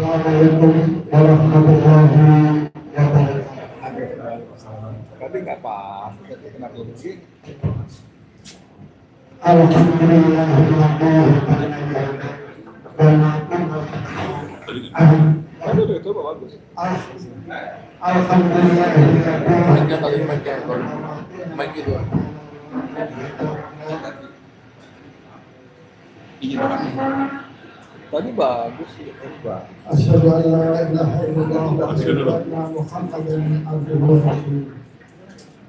Assalamualaikum warahmatullahi wabarakatuh. Tapi nggak pas, jadi kenapa begini? Alhamdulillah. Aduh, itu bagus. Alhamdulillah. Mic itu. Tadi bagus sih, bagus. Asyhadu an la ilaha illallah wa asyhadu anna Muhammadan abduhu wa rasuluh.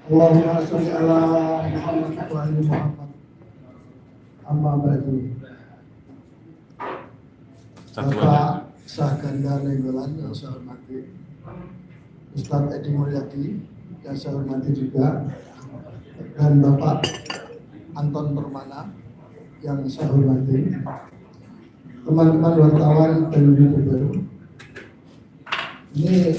Allahumma shalli ala Muhammad wa ali Muhammad. Amma ba'du. Bapak Sahganda Nainggolan yang saya hormati, Ustaz Edi Mulyadi yang saya hormati juga, dan Bapak Anton Permana yang saya hormati, teman-teman wartawan dan YouTuber. Ini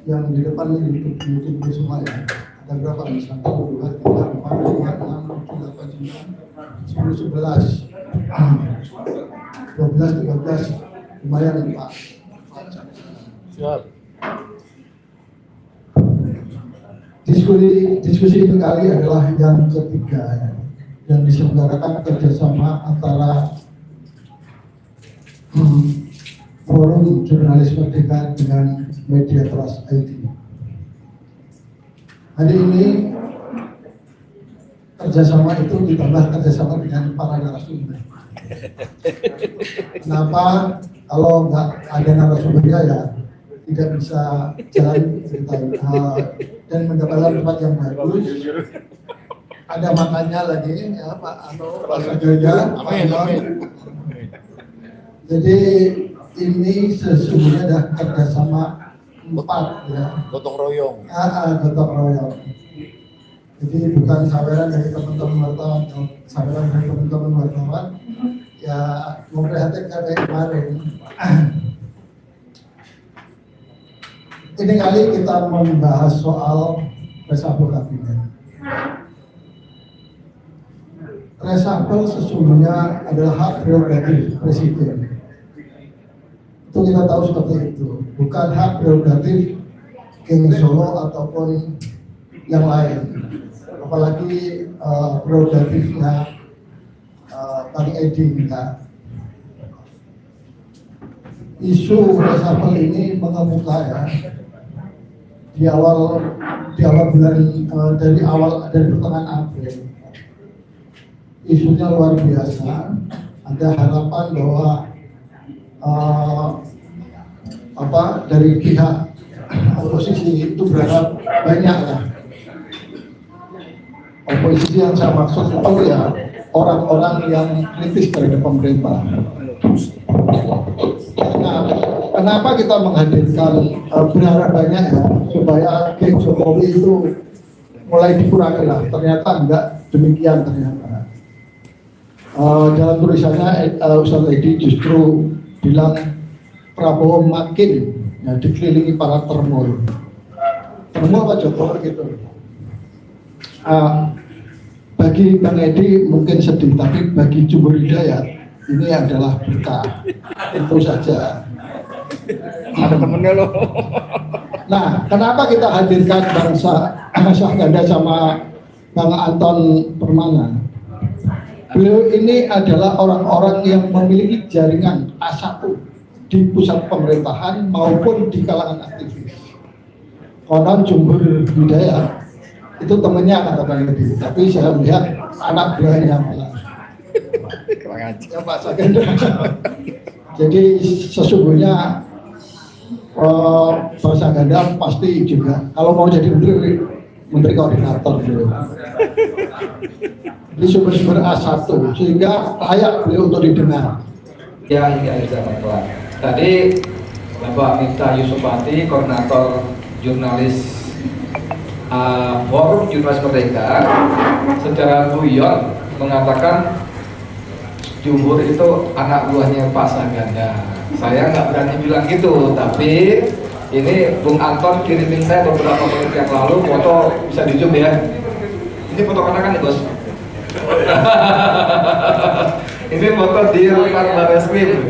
yang di depan ini YouTube semua ya. Ada berapa nih? 1, 2, 3, 4, 5, 6, 7, 8, 9, 10, 11, 12, 13, lumayan nih Pak. Siap. Diskusi itu kali adalah yang ketiga ya, yang diselenggarakan kerjasama antara Forum Jurnalis Merdeka dengan Media Trust IT. Hari ini kerjasama itu ditambah kerjasama dengan para narasumber. Kenapa? Kalau nggak ada narasumbernya ya tidak bisa jalan cerita dan mendapatkan tempat yang bagus. Ada makannya lagi ya Pak Pak Sajaja. Jadi ini sesungguhnya adalah kerjasama 4 ya. Gotong royong. Gotong royong. Jadi bukan saweran dari teman-teman wartawan, ya memprihatinkan kayak kemarin. Ini kali kita membahas soal reshuffle kabinet. Reshuffle sesungguhnya adalah hak prerogatif presiden. Itu kita tahu seperti itu, bukan hak prerogatif King Solo ataupun yang lain. Apalagi prerogatifnya Bang Edi kita. Isu reshuffle ini mengemuka ya di awal bulan dari pertengahan April. Isunya luar biasa. Ada harapan bahwa dari pihak oposisi itu berharap banyak lah. Oposisi yang saya maksud itu ya orang-orang yang kritis terhadap pemerintah. Nah, kenapa kita menghadirkan berharap banyak ya supaya King Jokowi itu mulai dikurangi lah. Ternyata enggak demikian ternyata. Dalam tulisannya Ustaz Edi justru bilang Prabowo makin ya, dikelilingi para termul apa Jokowi gitu. Bagi Bang Edi mungkin sedih, tapi bagi Jumhur Hidayat ini adalah berkah. Itu saja. Ada temennya loh. Nah, kenapa kita hadirkan Bang Sahganda sama Bang Anton Permana? Beliau ini adalah orang-orang yang memiliki jaringan A1 di pusat pemerintahan maupun di kalangan aktivis. Konon Jumhur Hidayat itu temennya kata Bang Edi, tapi saya melihat anak buahnya malah. Ya Pak Sahganda. Jadi sesungguhnya Pak Sahganda pasti juga kalau mau jadi menteri koordinator dulu. Di sumber-sumber A1 sehingga layak beliau untuk didengar. Ya, ini ada tadi Bapak Miftah Yusufati, koordinator jurnalis Forum Jurnalis Merdeka, secara guyon mengatakan Jumhur itu anak buahnya Pak Sahganda. Saya nggak berani bilang gitu, tapi ini Bung Anton kirimin saya beberapa menit yang lalu foto, bisa di zoom ya. Ini foto katakan nih bos. Ini foto di Rutan Barreskrim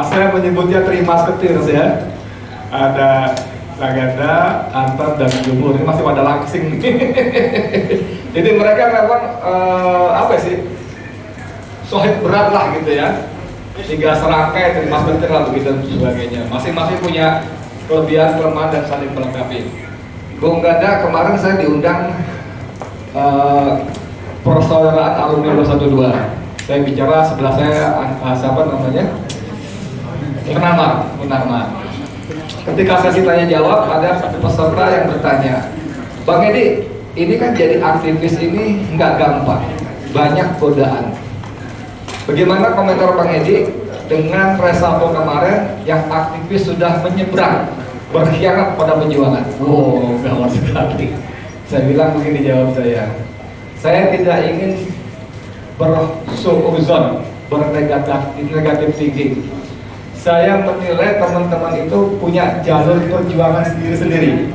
Saya menyebutnya trimasketir ya. Ada Saganda, Anton, dan Jumur. Ini masih pada langsing nih. Jadi mereka memang apa sih? Sohib berat lah gitu ya. 3 serangkai trimasketir lah begitu dan sebagainya. Masing-masing punya kelebihan, kelemahan, dan saling melengkapi. Bung Ganda, kemarin saya diundang persaudaraan alumni 212. Saya bicara sebelah saya siapa namanya? Munarman. Ketika sesi tanya jawab, ada satu peserta yang bertanya, Bang Edi, ini kan jadi aktivis ini nggak gampang, banyak godaan. Bagaimana komentar Bang Edi dengan reshuffle kemarin yang aktivis sudah menyeberang, berkhianat pada perjuangan? Wow, gawat sekali. Saya bilang begini jawab saya tidak ingin bersuuzon, bernegatif thinking. Saya menilai teman-teman itu punya jalur perjuangan sendiri-sendiri.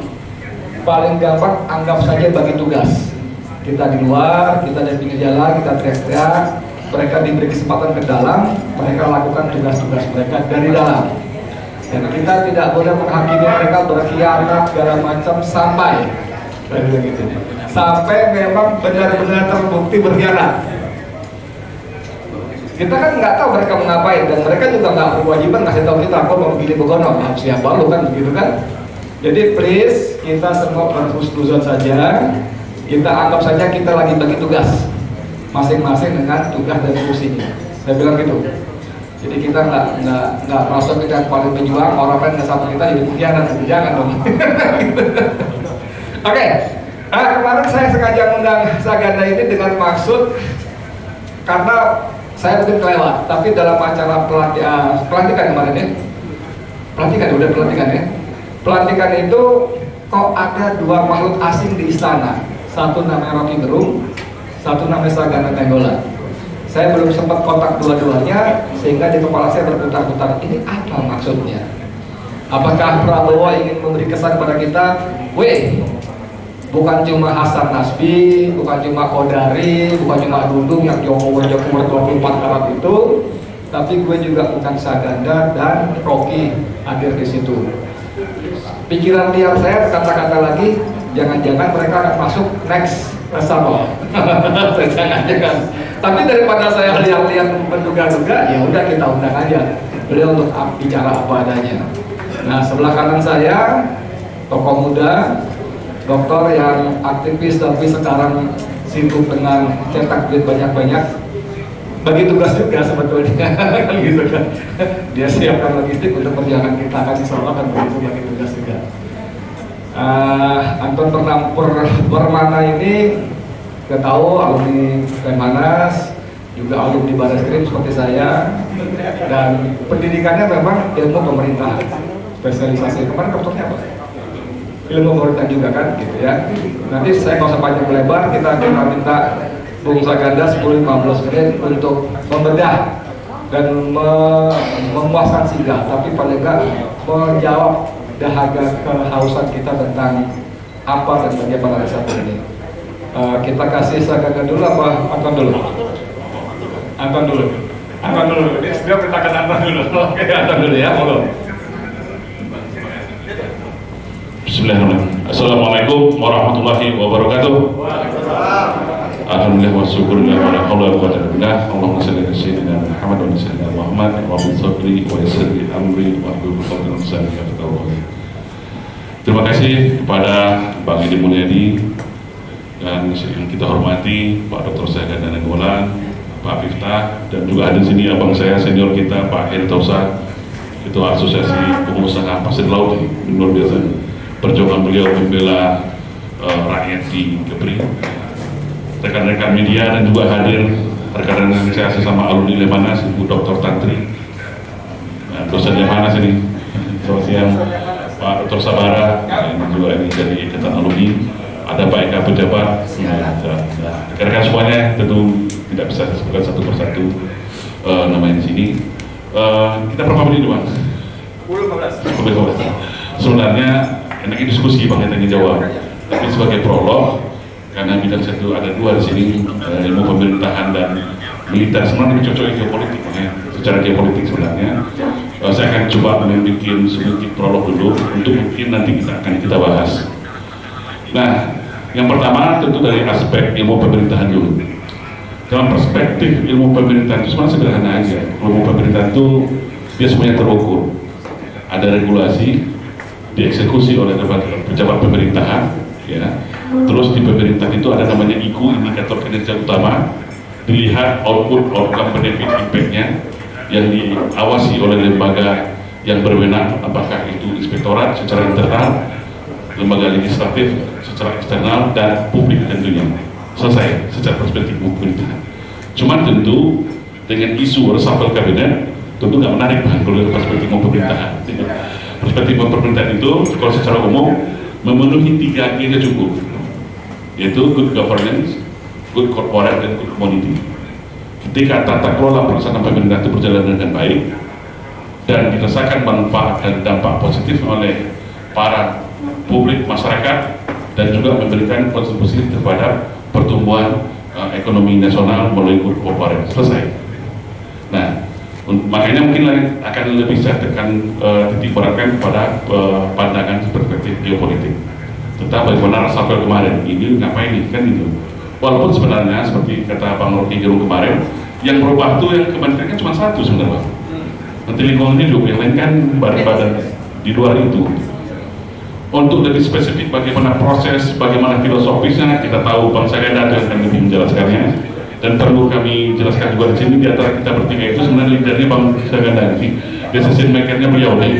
Paling gampang anggap saja bagi tugas. Kita di luar, kita di pinggir jalan, kita teriak-teriak. Mereka diberi kesempatan ke dalam, mereka lakukan tugas-tugas mereka dari dalam. Dan kita tidak boleh menghakimi mereka berkhianat segala macam sampai memang benar-benar terbukti berkhianat. Kita kan nggak tahu mereka mau ngapain, dan mereka juga nggak berkewajiban ngasih tahu kita aku mau pilih Begono, siapa lu kan begitu kan. Jadi please, kita semua berhusnuzon saja. Kita anggap saja kita lagi bagi tugas masing-masing dengan tugas dan fungsinya. Saya bilang gitu. Jadi kita nggak merasa kita paling berjuang, orang lain nggak sama kita jadi pengkhianat, jangan dong. Oke. Kemarin saya sengaja mengundang Saganda ini dengan maksud karena saya mungkin kelewat, tapi dalam acara pelantikan kemarin ya, pelantikan ya. Pelantikan itu kok ada 2 makhluk asing di istana, satu namanya Rocky Gerung, satu namanya Saganda Nainggolan. Saya belum sempat kontak dua-duanya, sehingga di kepala saya berputar-putar, ini apa maksudnya? Apakah Prabowo ingin memberi kesan pada kita, bukan cuma Hasan Nasbi, bukan cuma Kodari, bukan cuma Dudung yang Jokowi 24 karat itu, tapi gue juga bukan Saganda dan Rocky hadir di situ. Pikiran liar saya kata-kata lagi, jangan-jangan mereka akan masuk next reshuffle. Jangan-jangan. Tapi daripada saya lihat-lihat menduga-duga, ya udah kita undang aja beliau untuk bicara apa adanya. Nah, sebelah kanan saya tokoh muda, dokter yang aktivis tapi sekarang sibuk dengan cetak duit banyak-banyak, bagi tugas juga sebetulnya. Gitu kan. Dia siapkan logistik untuk perjalanan kita, kan insya Allah kan begitu, bagi tugas juga. Anton Permana ini kita tahu alumni Lemhanas, juga alumni Barreskrim seperti saya, dan pendidikannya memang ilmu pemerintahan, spesialisasi. Kemarin dokternya apa? Ilmu pemerintahan juga kan, gitu ya. Nanti saya nggak usah panjang lebar, kita minta Bung Saganda 10-15 menit untuk membedah dan memuaskan singgah, tapi paling nggak menjawab dahaga kehausan kita tentang apa dan bagaimana reshuffle ini. Kita kasih Saganda dulu apa Anton dulu? Anton dulu. Dia sudah perintahkan Anton dulu. Oke, Anton dulu ya, monggo. Bismillahirrahmanirrahim. Assalamualaikum warahmatullahi wabarakatuh. Alhamdulillah wa syukurillah wa la haula wa la quwwata illa billah. Allahumma shalli ala sayyidina Muhammad wa ala sayyidina Muhammad wa bi sabri wa yassir amri wa hlul 'uqdatam min lisani yafqahu qawli. Terima kasih kepada Bang Edi Mulyadi dan yang kita hormati Pak Dr. Saganda Nainggolan, Pak Miftah, dan juga ada di sini abang saya senior kita Pak Heri Tausad, Ketua Asosiasi Pengusaha Pasir Laut. Luar biasa perjuangan beliau membela rakyat di Kepri. Rekan-rekan media dan juga hadir rekan-rekan saya sesama alumni Lemhanas, Ibu Dr. Tantri, dosen Lemhanas ini, selamat siang Pak Dr. Sabara, ini juga ini dari ikatan alumni, ada Pak Eka pejabat, rekan-rekan semuanya tentu tidak bisa disebutkan satu persatu namanya di sini. Kita berapa menit Pak? 10-15. Sebenarnya enaknya diskusi Bang, yang tanya jawab, tapi sebagai prolog, karena bidang satu ada 2 di sini, ilmu pemerintahan dan militer, sebenarnya lebih cocok geopolitik, secara geopolitik sebenarnya. Saya akan coba membuat sedikit prolog dulu untuk mungkin nanti kita bahas. Nah, yang pertama tentu dari aspek ilmu pemerintahan dulu. Dalam perspektif ilmu pemerintahan itu sebenarnya sederhana aja. Ilmu pemerintahan itu dia semuanya terukur. Ada regulasi dieksekusi oleh pejabat pemerintahan, ya. Terus di pemerintahan itu ada namanya IKU, indikator kinerja utama, dilihat output, outcome, benefit, impact-nya yang diawasi oleh lembaga yang berwenang, apakah itu inspektorat secara internal, lembaga legislatif secara eksternal, dan publik tentunya. Selesai secara perspektif pemerintahan. Cuman tentu dengan isu reshuffle kabinet tentu nggak menarik kalau dari perspektif pemerintahan. Perspektif pemerintahan itu kalau secara umum memenuhi 3 G cukup, yaitu good governance, good corporate, dan good commodity. Ketika tata kelola pelaksanaan pemerintahan itu berjalan dengan baik dan dirasakan manfaat dan dampak positif oleh para publik, masyarakat, dan juga memberikan kontribusi terhadap pertumbuhan ekonomi nasional melalui good corporate. Selesai. Nah, makanya mungkin akan lebih saya tekan titik beratkan pada pandangan perspektif geopolitik tentang bagaimana reshuffle kemarin ini ngapain nih kan itu. Walaupun sebenarnya seperti kata Bang Rocky Gerung kemarin, yang berubah itu yang kementerian kan cuma satu sebenarnya, Menteri Lingkungan Hidup, yang lain kan badan-badan di luar itu. Untuk lebih spesifik bagaimana proses, bagaimana filosofisnya, kita tahu Bang Saganda yang akan lebih menjelaskannya, dan perlu kami jelaskan juga di sini. Di antara kita bertiga itu sebenarnya leadernya Bang Saganda, decision makernya beliau nih.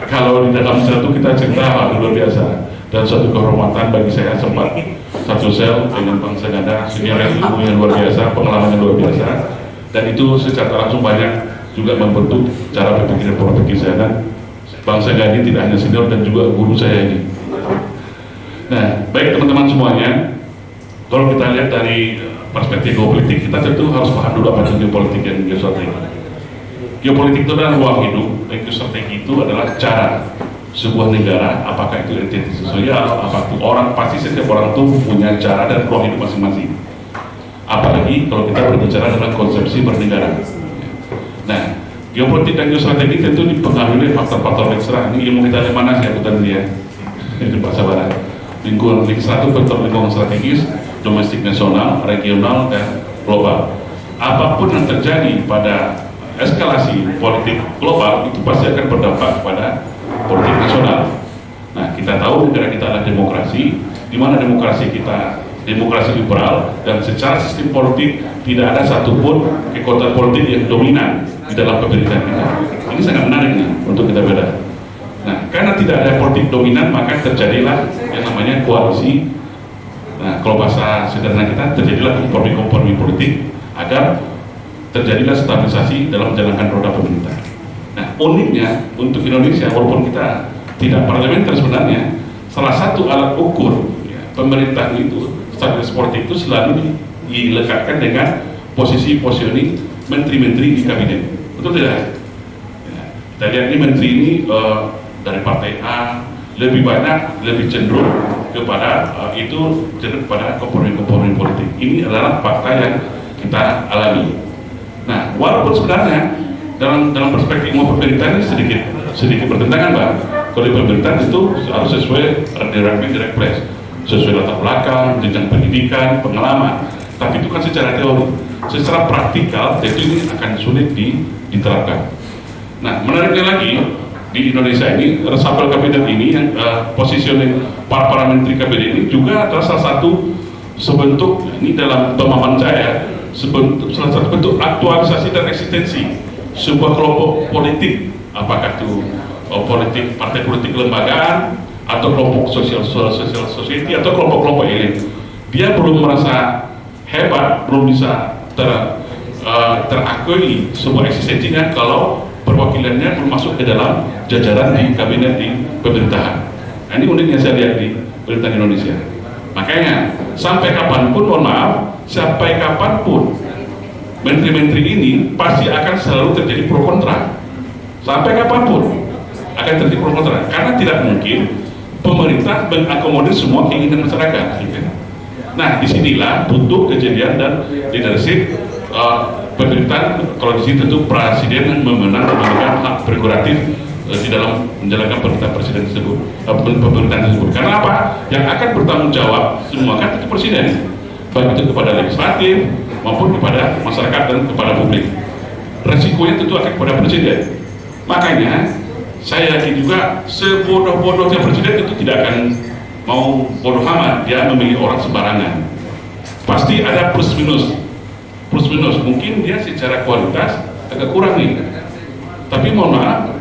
Kalau di dalam satu kita cerita luar biasa, dan suatu kehormatan bagi saya sempat satu sel dengan Bang Saganda, senior yang ilmu yang luar biasa, pengalaman yang luar biasa, dan itu secara langsung banyak juga membentuk cara berpikir pola pikir saya. Dan Bang Saganda tidak hanya senior dan juga guru saya ini. Nah, baik teman-teman semuanya, kalau kita lihat dari perspektif geopolitik, kita tentu harus paham dulu apa itu geopolitik dan geostrategi. Geopolitik itu adalah ruang hidup, geostrategi itu adalah cara sebuah negara, apakah itu entitas sosial, apakah itu orang, pasti setiap orang itu punya cara dan ruang hidup masing-masing. Apalagi kalau kita berbicara tentang konsepsi bernegara. Nah, geopolitik dan geostrategi tentu dipengaruhi oleh faktor-faktor eksternal. Ini ilmu kita dari mana sih akutan dia? Itu bahasa barat. Lingkungan satu faktor lingkungan strategis, domestik nasional, regional, dan global. Apapun yang terjadi pada eskalasi politik global itu pasti akan berdampak kepada politik nasional. Nah, kita tahu negara kita adalah demokrasi, di mana demokrasi kita demokrasi liberal, dan secara sistem politik tidak ada satupun kekuatan politik yang dominan di dalam pemerintahan kita. Ini sangat menarik nih untuk kita beda. Nah, karena tidak ada politik dominan, maka terjadilah yang namanya koalisi. Nah, kalau bahasa sederhana kita, terjadilah kompromi-kompromi politik agar terjadilah stabilisasi dalam menjalankan roda pemerintah. Nah, uniknya untuk Indonesia, walaupun kita tidak parlementer sebenarnya, salah satu alat ukur ya, pemerintah itu, stabilitas politik itu selalu dilekatkan dengan posisi positioning menteri-menteri di kabinet. Betul tidak? Ya, kita lihat ini menteri ini dari partai A lebih banyak, lebih cenderung kepada itu cenderung kepada kompromi-kompromi politik. Ini adalah fakta yang kita alami. Nah, walaupun sebenarnya dalam perspektif ilmu pemerintahan ini sedikit bertentangan, Pak. Kalau di pemerintahan itu harus sesuai direct place, sesuai latar belakang, jenjang pendidikan, pengalaman. Tapi itu kan secara teori, secara praktikal itu ini akan sulit diterapkan. Nah, menariknya lagi di Indonesia ini reshuffle kabinet ini yang positioning para menteri kabinet ini juga adalah salah satu sebentuk, ini dalam pemahaman saya, salah satu bentuk aktualisasi dan eksistensi sebuah kelompok politik, apakah itu politik partai politik kelembagaan atau kelompok social society atau kelompok-kelompok elit. Dia belum merasa hebat, belum bisa terakui sebuah eksistensinya kalau perwakilannya belum masuk ke dalam jajaran di kabinet di pemerintahan. Nah, ini uniknya saya lihat di pemerintahan Indonesia. Makanya sampai kapanpun, mohon maaf, sampai kapanpun menteri-menteri ini pasti akan selalu terjadi pro kontra. Sampai kapanpun akan terjadi pro kontra, karena tidak mungkin pemerintah mengakomodir semua keinginan masyarakat. Nah, disinilah butuh kejadian dan leadership pemerintahan, kalau di sini tentu presiden memegang hak prerogatif di dalam menjalankan perintah presiden tersebut, pemerintahan tersebut. Karena apa? Yang akan bertanggung jawab semua kan itu presiden, baik itu kepada legislatif maupun kepada masyarakat dan kepada publik. Resikonya tentu akan kepada presiden. Makanya saya yakin juga sebodoh-bodohnya presiden itu tidak akan mau bodoh amat dia memilih orang sembarangan. Pasti ada plus minus. Mungkin dia secara kualitas agak kurang nih, tapi mohon maaf,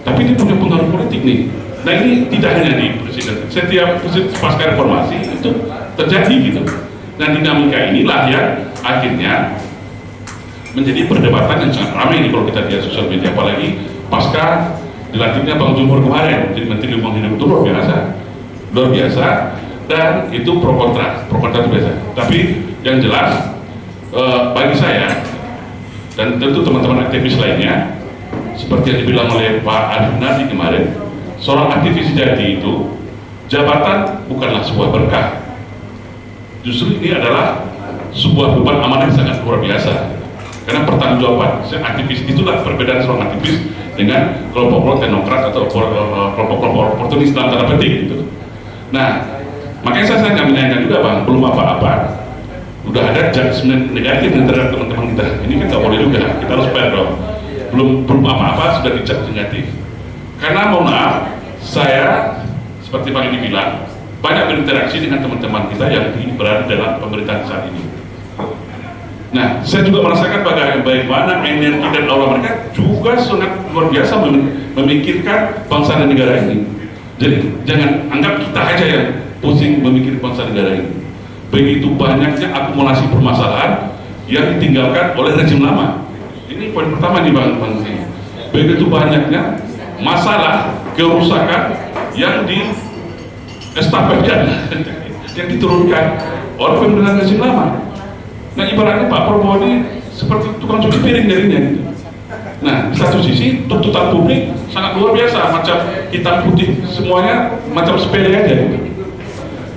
tapi dia punya pengaruh politik nih. Nah ini tidak hanya di presiden, setiap pasca reformasi itu terjadi gitu. Dan dinamika inilah yang akhirnya menjadi perdebatan yang sangat ramai nih kalau kita lihat sosial media, apalagi pasca dilantiknya Bang Jumhur kemarin jadi Menteri Lingkungan Hidup. Itu luar biasa, dan itu pro kontra itu biasa. Tapi yang jelas bagi saya dan tentu teman-teman aktivis lainnya, seperti yang dibilang oleh Pak Arif Nadi kemarin, seorang aktivis sejati itu jabatan bukanlah sebuah berkah, justru ini adalah sebuah beban amanah yang sangat luar biasa. Karena pertanggungjawaban, aktivis itulah perbedaan seorang aktivis dengan kelompok-kelompok teknokrat atau kelompok-kelompok oportunis dalam tanda petik gitu. Nah, makanya saya nggak menyayangkan juga Bang, belum apa-apa udah ada judgement negatif terhadap teman-teman kita. Ini kita boleh juga, kita harus fair dong. Belum apa-apa sudah dijudge negatif. Karena mohon maaf, saya seperti Bang ini bilang, banyak berinteraksi dengan teman-teman kita yang berada dalam pemerintahan saat ini. Nah, saya juga merasakan bagaimana energi dan aura mereka juga sangat luar biasa memikirkan bangsa dan negara ini. Jadi jangan anggap kita aja yang pusing memikir bangsa negara ini. Begitu banyaknya akumulasi permasalahan yang ditinggalkan oleh rezim lama. Ini poin pertama nih Bang. Begitu banyaknya masalah kerusakan yang diestafetkan, yang diturunkan oleh pemerintahan rezim lama. Nah ibaratnya Pak Prabowo ini seperti tukang cuci piring jadinya gitu. Nah di satu sisi tuntutan publik sangat luar biasa, macam hitam putih semuanya macam sepele aja gitu.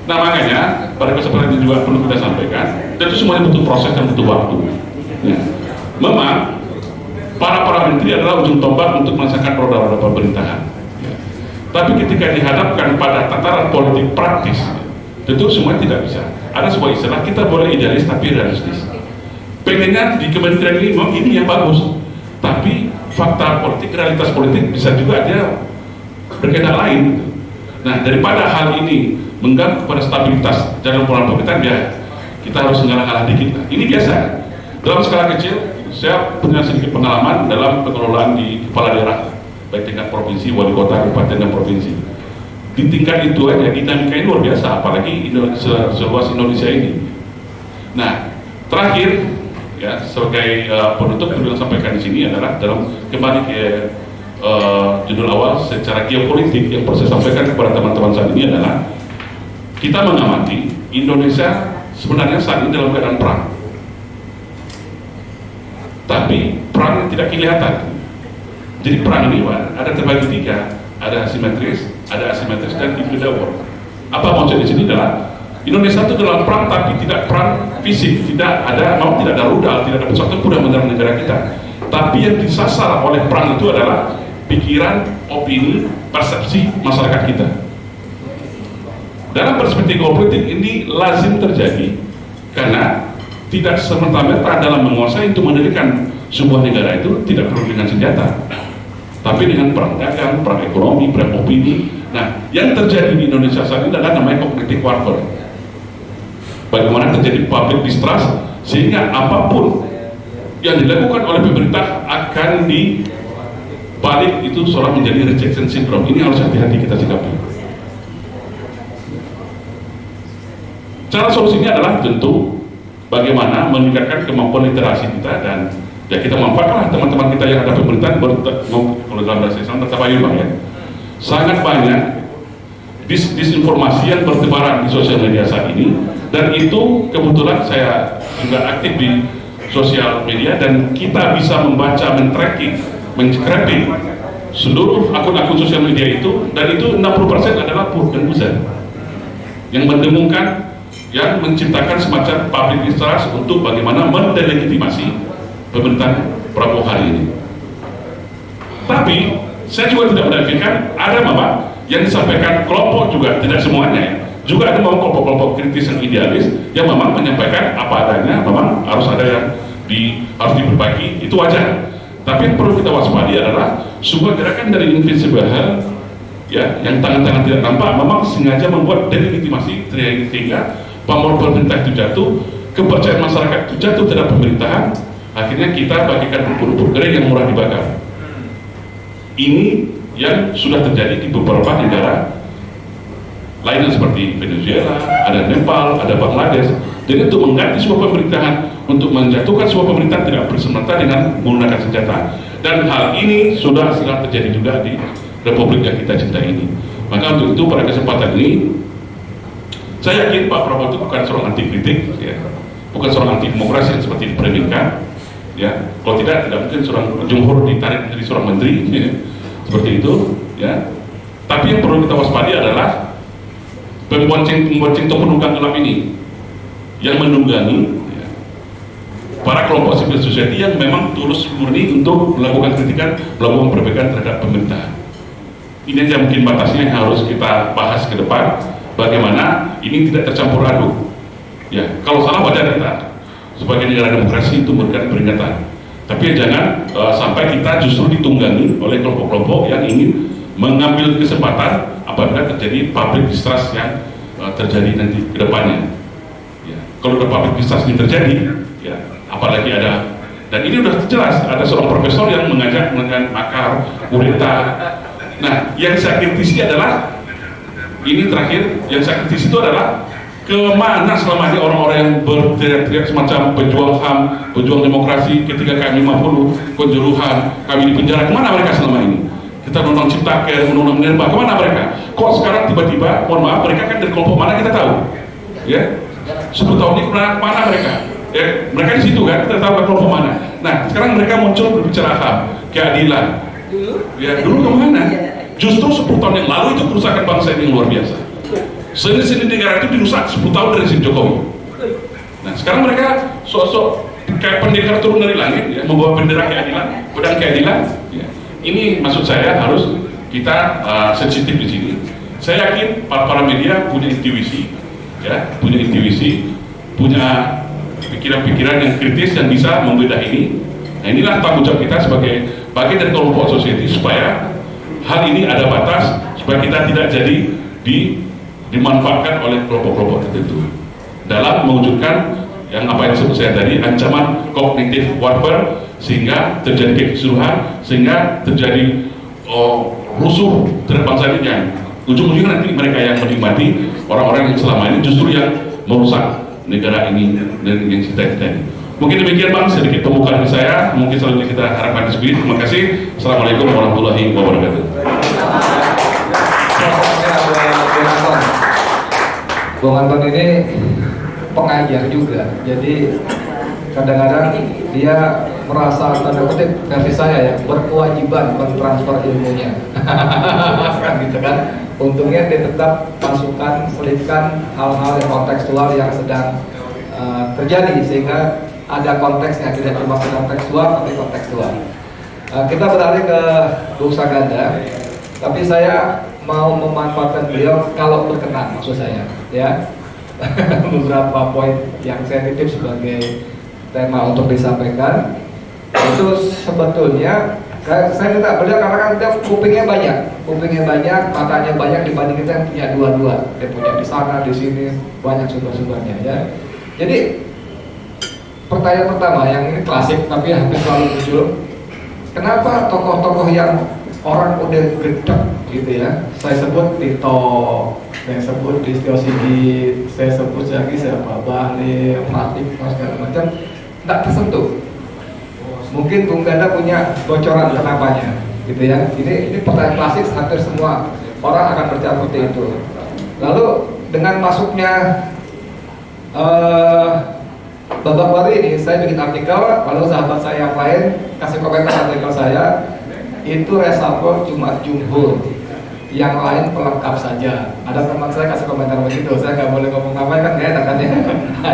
Nah makanya pada kesempatan ini juga perlu kita sampaikan, dan itu semuanya butuh proses dan butuh waktu. Ya. Memang para menteri adalah ujung tombak untuk melaksanakan roda-roda pemerintahan. Ya. Tapi ketika dihadapkan pada tataran politik praktis, tentu semuanya tidak bisa. Ada sebuah istilah, kita boleh idealis tapi realistis. Pengennya di kementerian ini memang ini yang bagus, tapi fakta politik, realitas politik bisa juga dia berkehendak lain. Nah daripada hal ini mengganggu kepada stabilitas dalam pola pemerintahan, ya kita harus ngalah-ngalah dikit. Ini biasa. Dalam skala kecil, saya punya sedikit pengalaman dalam pengelolaan di kepala daerah, baik tingkat provinsi, wali kota, kabupaten dan provinsi. Di tingkat itu aja dinamika ini luar biasa, apalagi seluas Indonesia ini. Nah, terakhir ya sebagai penutup yang sampaikan di sini adalah dalam kembali ke judul awal secara geopolitik yang perlu saya sampaikan kepada teman-teman saat ini adalah kita mengamati Indonesia sebenarnya saat ini dalam keadaan perang, tapi perang tidak kelihatan. Jadi perang ini ada terbagi tiga, ada asimetris, dan hybrid war. Apa maksudnya di sini adalah Indonesia itu dalam perang, tapi tidak perang fisik, tidak ada rudal, tidak ada pesawat pun yang menyerang negara kita. Tapi yang disasar oleh perang itu adalah pikiran, opini, persepsi masyarakat kita. Dalam perspektif geopolitik ini lazim terjadi karena tidak semerta-merta dalam menguasai untuk mendirikan sebuah negara itu tidak perlu dengan senjata, tapi dengan perang dagang, perang ekonomi, perang opini. Nah, yang terjadi di Indonesia saat ini adalah namanya cognitive warfare. Bagaimana terjadi public distrust sehingga apapun yang dilakukan oleh pemerintah akan dibalik itu seolah menjadi rejection syndrome. Ini harus hati-hati kita sikapi. Cara solusinya adalah tentu bagaimana meningkatkan kemampuan literasi kita, dan ya kita manfaatkanlah teman-teman kita yang ada pemerintahan kalau dalam bahasa Islam tertabayun Bang ya. Sangat banyak disinformasi yang bertebaran di sosial media saat ini, dan itu kebetulan saya juga aktif di sosial media dan kita bisa membaca, men-tracking, men-scraping seluruh akun-akun sosial media itu, dan itu 60% adalah pur dan buzzer yang mendengungkan, yang menciptakan semacam public distrust untuk bagaimana mendelegitimasi pemerintahan Prabowo hari ini. Tapi saya juga tidak menafikan ada memang yang disampaikan kelompok juga, tidak semuanya ya. Juga ada memang kelompok-kelompok kritis yang idealis yang memang menyampaikan apa adanya, memang harus ada yang harus diberbagi, itu wajar. Tapi yang perlu kita waspadi adalah sebuah gerakan dari Invisible Hand ya, yang tangan-tangan tidak tampak memang sengaja membuat delegitimasi sehingga pamor pemerintah itu jatuh, kepercayaan masyarakat itu jatuh terhadap pemerintahan, akhirnya kita bagikan bubur-bubur kering yang murah dibakar. Ini yang sudah terjadi di beberapa negara lainnya seperti Venezuela, ada Nepal, ada Bangladesh. Jadi untuk mengganti sebuah pemerintahan, untuk menjatuhkan sebuah pemerintahan tidak bersemata dengan menggunakan senjata. Dan hal ini sudah terjadi juga di Republik yang kita cintai ini. Maka untuk itu pada kesempatan ini, saya yakin Pak Prabowo itu bukan seorang anti kritik, ya. Bukan seorang anti demokrasi yang seperti diperminkan. Ya, kalau tidak mungkin seorang jumhur ditarik menjadi seorang menteri, ya. Seperti itu, ya. Tapi yang perlu kita waspadi adalah pembonceng atau penunggang gelap ini yang menunggangi ya, para kelompok civil society yang memang tulus murni untuk melakukan kritikan, melakukan perbaikan terhadap pemerintahan. Ini aja mungkin batasnya yang harus kita bahas ke depan, bagaimana ini tidak tercampur aduk. Ya, kalau salah wajar kita sebagai negara demokrasi itu memberikan peringatan. Tapi jangan sampai kita justru ditunggangi oleh kelompok-kelompok yang ingin mengambil kesempatan apabila terjadi public distrust yang terjadi nanti ke depannya. Ya, kalau ada public distrust ini terjadi, ya, apalagi ada, dan ini sudah jelas ada seorang profesor yang mengajak dengan makar, kudeta. Nah, yang saya kritisi adalah ini terakhir, yang saya kritisi itu adalah kemana selama ini orang-orang yang berteriak-teriak semacam pejuang HAM, pejuang demokrasi ketika KM50, Kanjuruhan, kami di penjara, kemana mereka selama ini? Kita undang Ciptaker, undang Minerba, kemana mereka? Kok sekarang tiba-tiba, mohon maaf, mereka kan dari kelompok mana kita tahu? Ya, 10 tahun ini kemana mereka? Ya, mereka di situ kan, kita tahu kan kelompok mana. Nah, sekarang mereka muncul berbicara HAM, keadilan. Ya, dulu kemana? Justru 10 tahun yang lalu itu kerusakan bangsa ini yang luar biasa. Seni-seni negara itu dirusak 10 tahun dari rezim Jokowi. Nah, sekarang mereka sosok kayak pendekar turun dari langit, ya, membawa bendera keadilan, pedang keadilan. Ya. Ini maksud saya harus kita sensitif di sini. Saya yakin para media punya intuisi, ya, punya pikiran-pikiran yang kritis yang bisa membedah ini. Nah, inilah tanggung jawab kita sebagai bagian dari kelompok society supaya hal ini ada batas supaya kita tidak jadi dimanfaatkan oleh kelompok-kelompok tertentu dalam mewujudkan yang apa yang disebut saya tadi, ancaman cognitive warfare, sehingga terjadi kekisruhan, sehingga terjadi rusuh terhadap bangsa ini, yang ujung-ujungnya nanti mereka yang menikmati, orang-orang yang selama ini justru yang merusak negara ini dan yang kita ini. Mungkin demikian Bang, sedikit pembukaan dari saya, mungkin selanjutnya kita harapkan diskusi. Terima kasih. Assalamualaikum warahmatullahi wabarakatuh. Bung Anton ini pengajar juga, jadi kadang-kadang dia merasa, tanda kutip versi saya ya, berkewajiban mentransfer ilmunya. Kan gitu kan. Untungnya dia tetap masukkan, selipkan hal-hal yang kontekstual yang sedang terjadi, sehingga ada konteksnya, tidak cuma kontekstual tapi kontekstual. Kita beralih ke Bung Saganda, tapi saya mau memanfaatkan beliau kalau berkenan, maksud saya ya. Beberapa poin yang sensitif sebagai tema untuk disampaikan itu sebetulnya saya minta beliau, karena kan dia kupingnya banyak, matanya banyak dibanding kita yang punya dua-dua. Dia punya di sana, di sini, banyak sumber-sumbernya ya. Jadi pertanyaan pertama yang ini klasik tapi hampir selalu muncul, kenapa tokoh-tokoh yang orang udah gedek gitu ya, saya sebut Tito, saya sebut Listio Sigit, saya sebut lagi siapa, Bahlil, Pratikno, segala macam, tidak tersentuh. Mungkin Bung Ganda punya bocoran kenapanya, gitu ya. Ini pertanyaan klasik, hampir semua orang akan berjawab seperti itu. Lalu dengan masuknya babak baru ini, saya bikin artikel, lalu sahabat saya yang lain kasih komentar artikel saya. Itu reshuffle cuma jumhur, yang lain pelengkap saja. Ada teman saya kasih komentar begitu, saya nggak boleh ngomong namanya kan, nggak enak kan ya.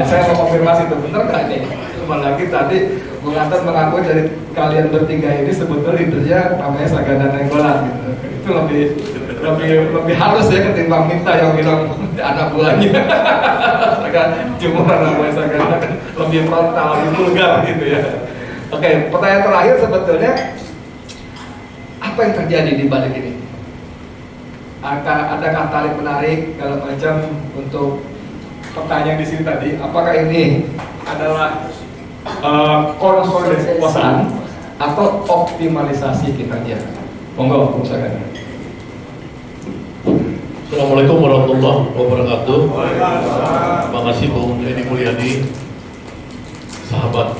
Saya mau konfirmasi itu bener nggak nih? Cuma lagi tadi Bung Anton mengakui dari kalian bertiga ini sebetulnya leadernya namanya Saganda Nainggolan gitu. Itu lebih halus ya ketimbang Minta yang bilang anak buahnya. Cuma namanya Saganda lebih frontal, lebih vulgar gitu ya. Oke, pertanyaan terakhir sebetulnya apa yang terjadi di balik ini? Adakah tarik menarik kalau macam untuk pertanyaan di sini tadi? Apakah ini adalah konsolidasi kekuasaan atau optimalisasi kinerja? Monggo, Bung Saganda. Assalamualaikum warahmatullahi wabarakatuh. Terima kasih Bung Edi Mulyadi, sahabat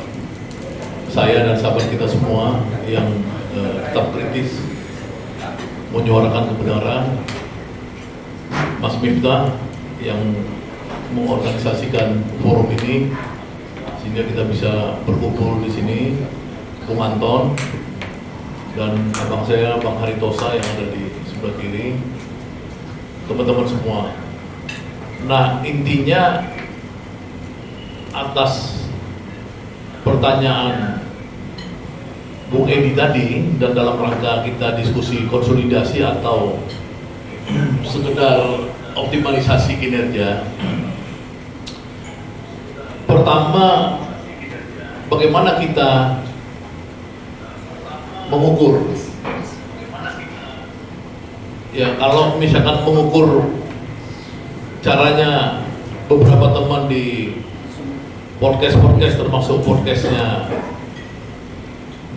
saya dan sahabat kita semua yang tetap kritis menyuarakan kebenaran. Mas Miftah yang mengorganisasikan forum ini sehingga kita bisa berkumpul di sini, Bung Anton dan abang saya Bang Haritosa yang ada di sebelah kiri, teman-teman semua. Nah, intinya atas pertanyaan Bung Edi tadi dan dalam rangka kita diskusi konsolidasi atau sekedar optimalisasi kinerja. Pertama, bagaimana kita mengukur? Ya, kalau misalkan mengukur caranya beberapa teman di podcast termasuk podcastnya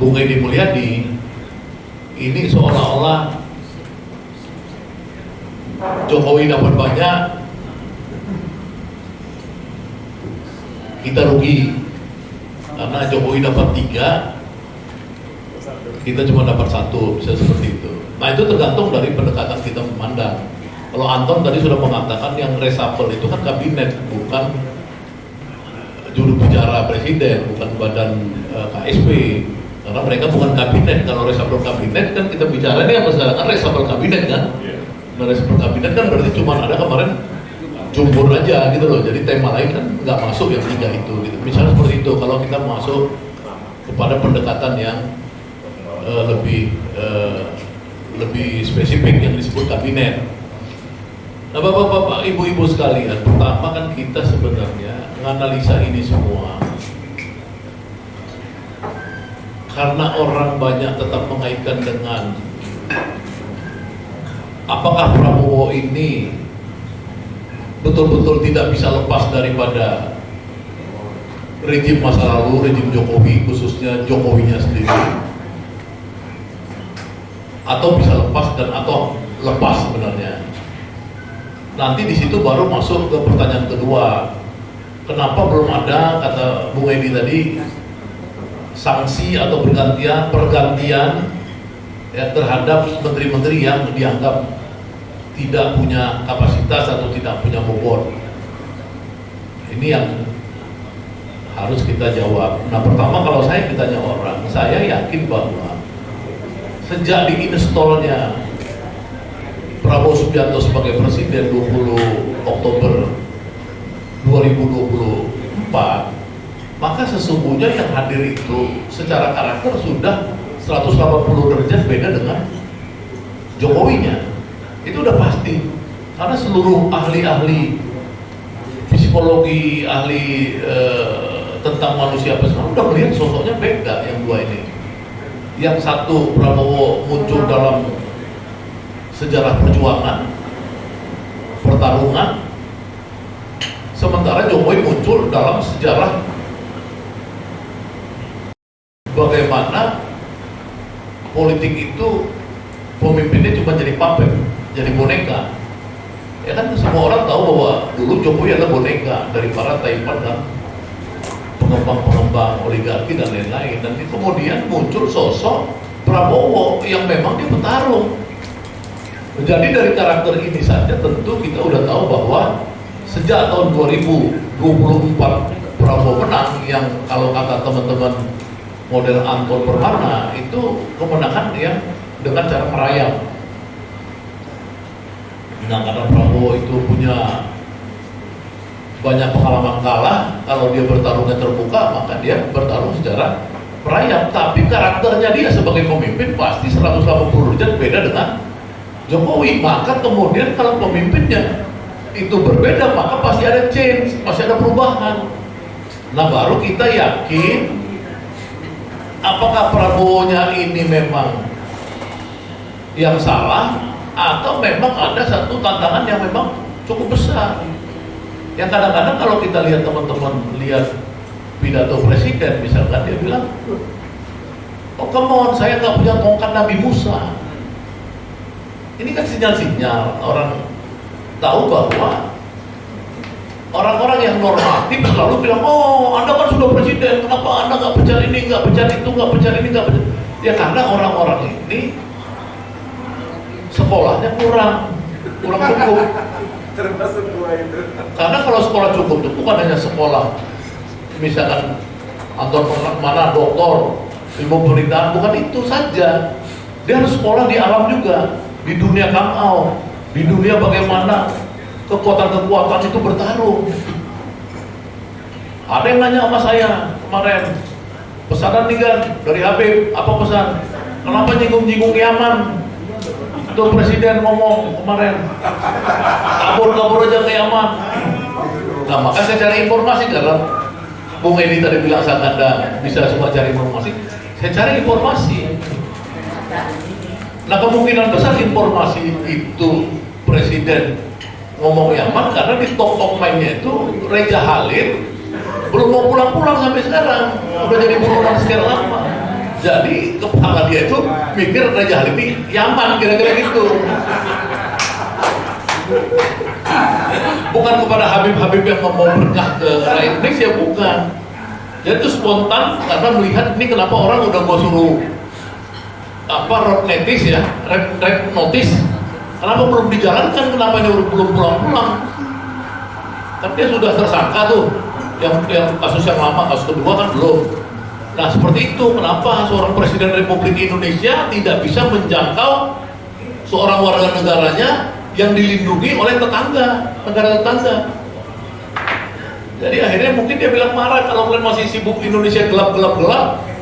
Bung Edi Mulyadi, ini seolah-olah Jokowi dapat banyak, kita rugi karena Jokowi dapat 3, kita cuma dapat 1, bisa seperti itu. Nah, itu tergantung dari pendekatan kita memandang. Kalau Anton tadi sudah mengatakan yang reshuffle itu kan kabinet, bukan juru bicara presiden, bukan badan KSP, karena mereka bukan kabinet. Kalau reshuffle kabinet kan kita bicara ini apa sekarang kan reshuffle kabinet kan. Nah, reshuffle kabinet kan berarti cuma ada kemarin jumhur aja gitu loh, jadi tema lain kan nggak masuk yang 3 itu gitu. Misalnya seperti itu kalau kita masuk kepada pendekatan yang lebih spesifik yang disebut kabinet. Nah, bapak-bapak, ibu-ibu sekalian, pertama kan kita sebenarnya menganalisa ini semua karena orang banyak tetap mengaitkan dengan apakah Prabowo ini betul-betul tidak bisa lepas daripada rejim masa lalu, rejim Jokowi, khususnya Jokowinya sendiri, atau bisa lepas dan atau lepas sebenarnya. Nanti di situ baru masuk ke pertanyaan kedua, kenapa belum ada, kata Bung Edi tadi, sanksi atau pergantian ya, terhadap menteri-menteri yang dianggap tidak punya kapasitas atau tidak punya bobot. Ini yang harus kita jawab. Nah, pertama kalau saya ditanya orang, saya yakin bahwa sejak diinstallnya Prabowo Subianto sebagai presiden 20 Oktober 2024, maka sesungguhnya yang hadir itu secara karakter sudah 180 derajat beda dengan Jokowinya. Itu udah pasti, karena seluruh ahli-ahli psikologi, ahli tentang manusia personal udah melihat sosoknya beda yang dua ini. Yang satu Prabowo muncul dalam sejarah perjuangan, pertarungan, sementara Jokowi muncul dalam sejarah bagaimana politik itu pemimpinnya cuma jadi puppet, jadi boneka. Ya kan semua orang tahu bahwa dulu Jokowi adalah boneka dari para taipan dan pengembang-pengembang oligarki dan lain-lain. Dan kemudian muncul sosok Prabowo yang memang dia petarung. Jadi dari karakter ini saja tentu kita udah tahu bahwa sejak tahun 2024 Prabowo menang, yang kalau kata teman-teman model Anton Permana itu kemenangan yang dengan cara merayap. Nah, karena Prabowo itu punya banyak pengalaman kalah, kalau dia bertarungnya terbuka maka dia bertarung secara merayap, tapi karakternya dia sebagai pemimpin pasti 180 derajat beda dengan Jokowi. Maka kemudian kalau pemimpinnya itu berbeda, maka pasti ada change, pasti ada perubahan. Nah, baru kita yakin apakah Prabowo-nya ini memang yang salah atau memang ada satu tantangan yang memang cukup besar. Yang kadang-kadang kalau kita lihat teman-teman lihat pidato presiden, misalkan dia bilang, oh come on, saya nggak punya tongkat Nabi Musa. Ini kan sinyal-sinyal orang tahu bahwa orang-orang yang normatif selalu bilang, oh Anda kan sudah presiden, kenapa Anda nggak pecat ini, nggak pecat itu, nggak pecat ini, nggak pecat. Ya karena orang-orang ini sekolahnya kurang cukup. Termasuk dua itu. Karena kalau sekolah cukup itu bukan hanya sekolah, misalkan Anton mana doktor, ilmu pemerintahan, bukan itu saja. Dia harus sekolah di alam juga, di dunia kamau, di dunia bagaimana kekuatan-kekuatan itu bertarung. Ada yang nanya sama saya kemarin, pesanan nih kan dari Habib, apa pesan? Kenapa nyinggung-nyinggung Yaman? Itu presiden ngomong kemarin, kabur aja ke Yaman. Nah, maka saya cari informasi karena Bung Edi tadi bilang saat Anda bisa semua cari informasi, saya cari informasi. Nah, kemungkinan besar informasi itu presiden ngomong Yaman karena di top mainnya itu Reja Halil belum mau pulang-pulang sampai sekarang, udah jadi buronan sekian lama. Jadi kepala dia itu mikir Reja Halil ini Yaman, kira-kira gitu. Bukan kepada Habib-Habib yang mau berkah ke rakyat Indonesia, bukan. Jadi itu spontan karena melihat ini kenapa orang udah gua suruh road notice ya, red notice. Kenapa belum dijalankan? Kenapa ini belum pulang-pulang? Tapi dia sudah tersangka tuh, yang kasus yang lama, kasus kedua kan belum. Nah seperti itu, kenapa seorang presiden Republik Indonesia tidak bisa menjangkau seorang warga negaranya yang dilindungi oleh tetangga, negara tetangga. Jadi akhirnya mungkin dia bilang marah, kalau kalian masih sibuk Indonesia gelap,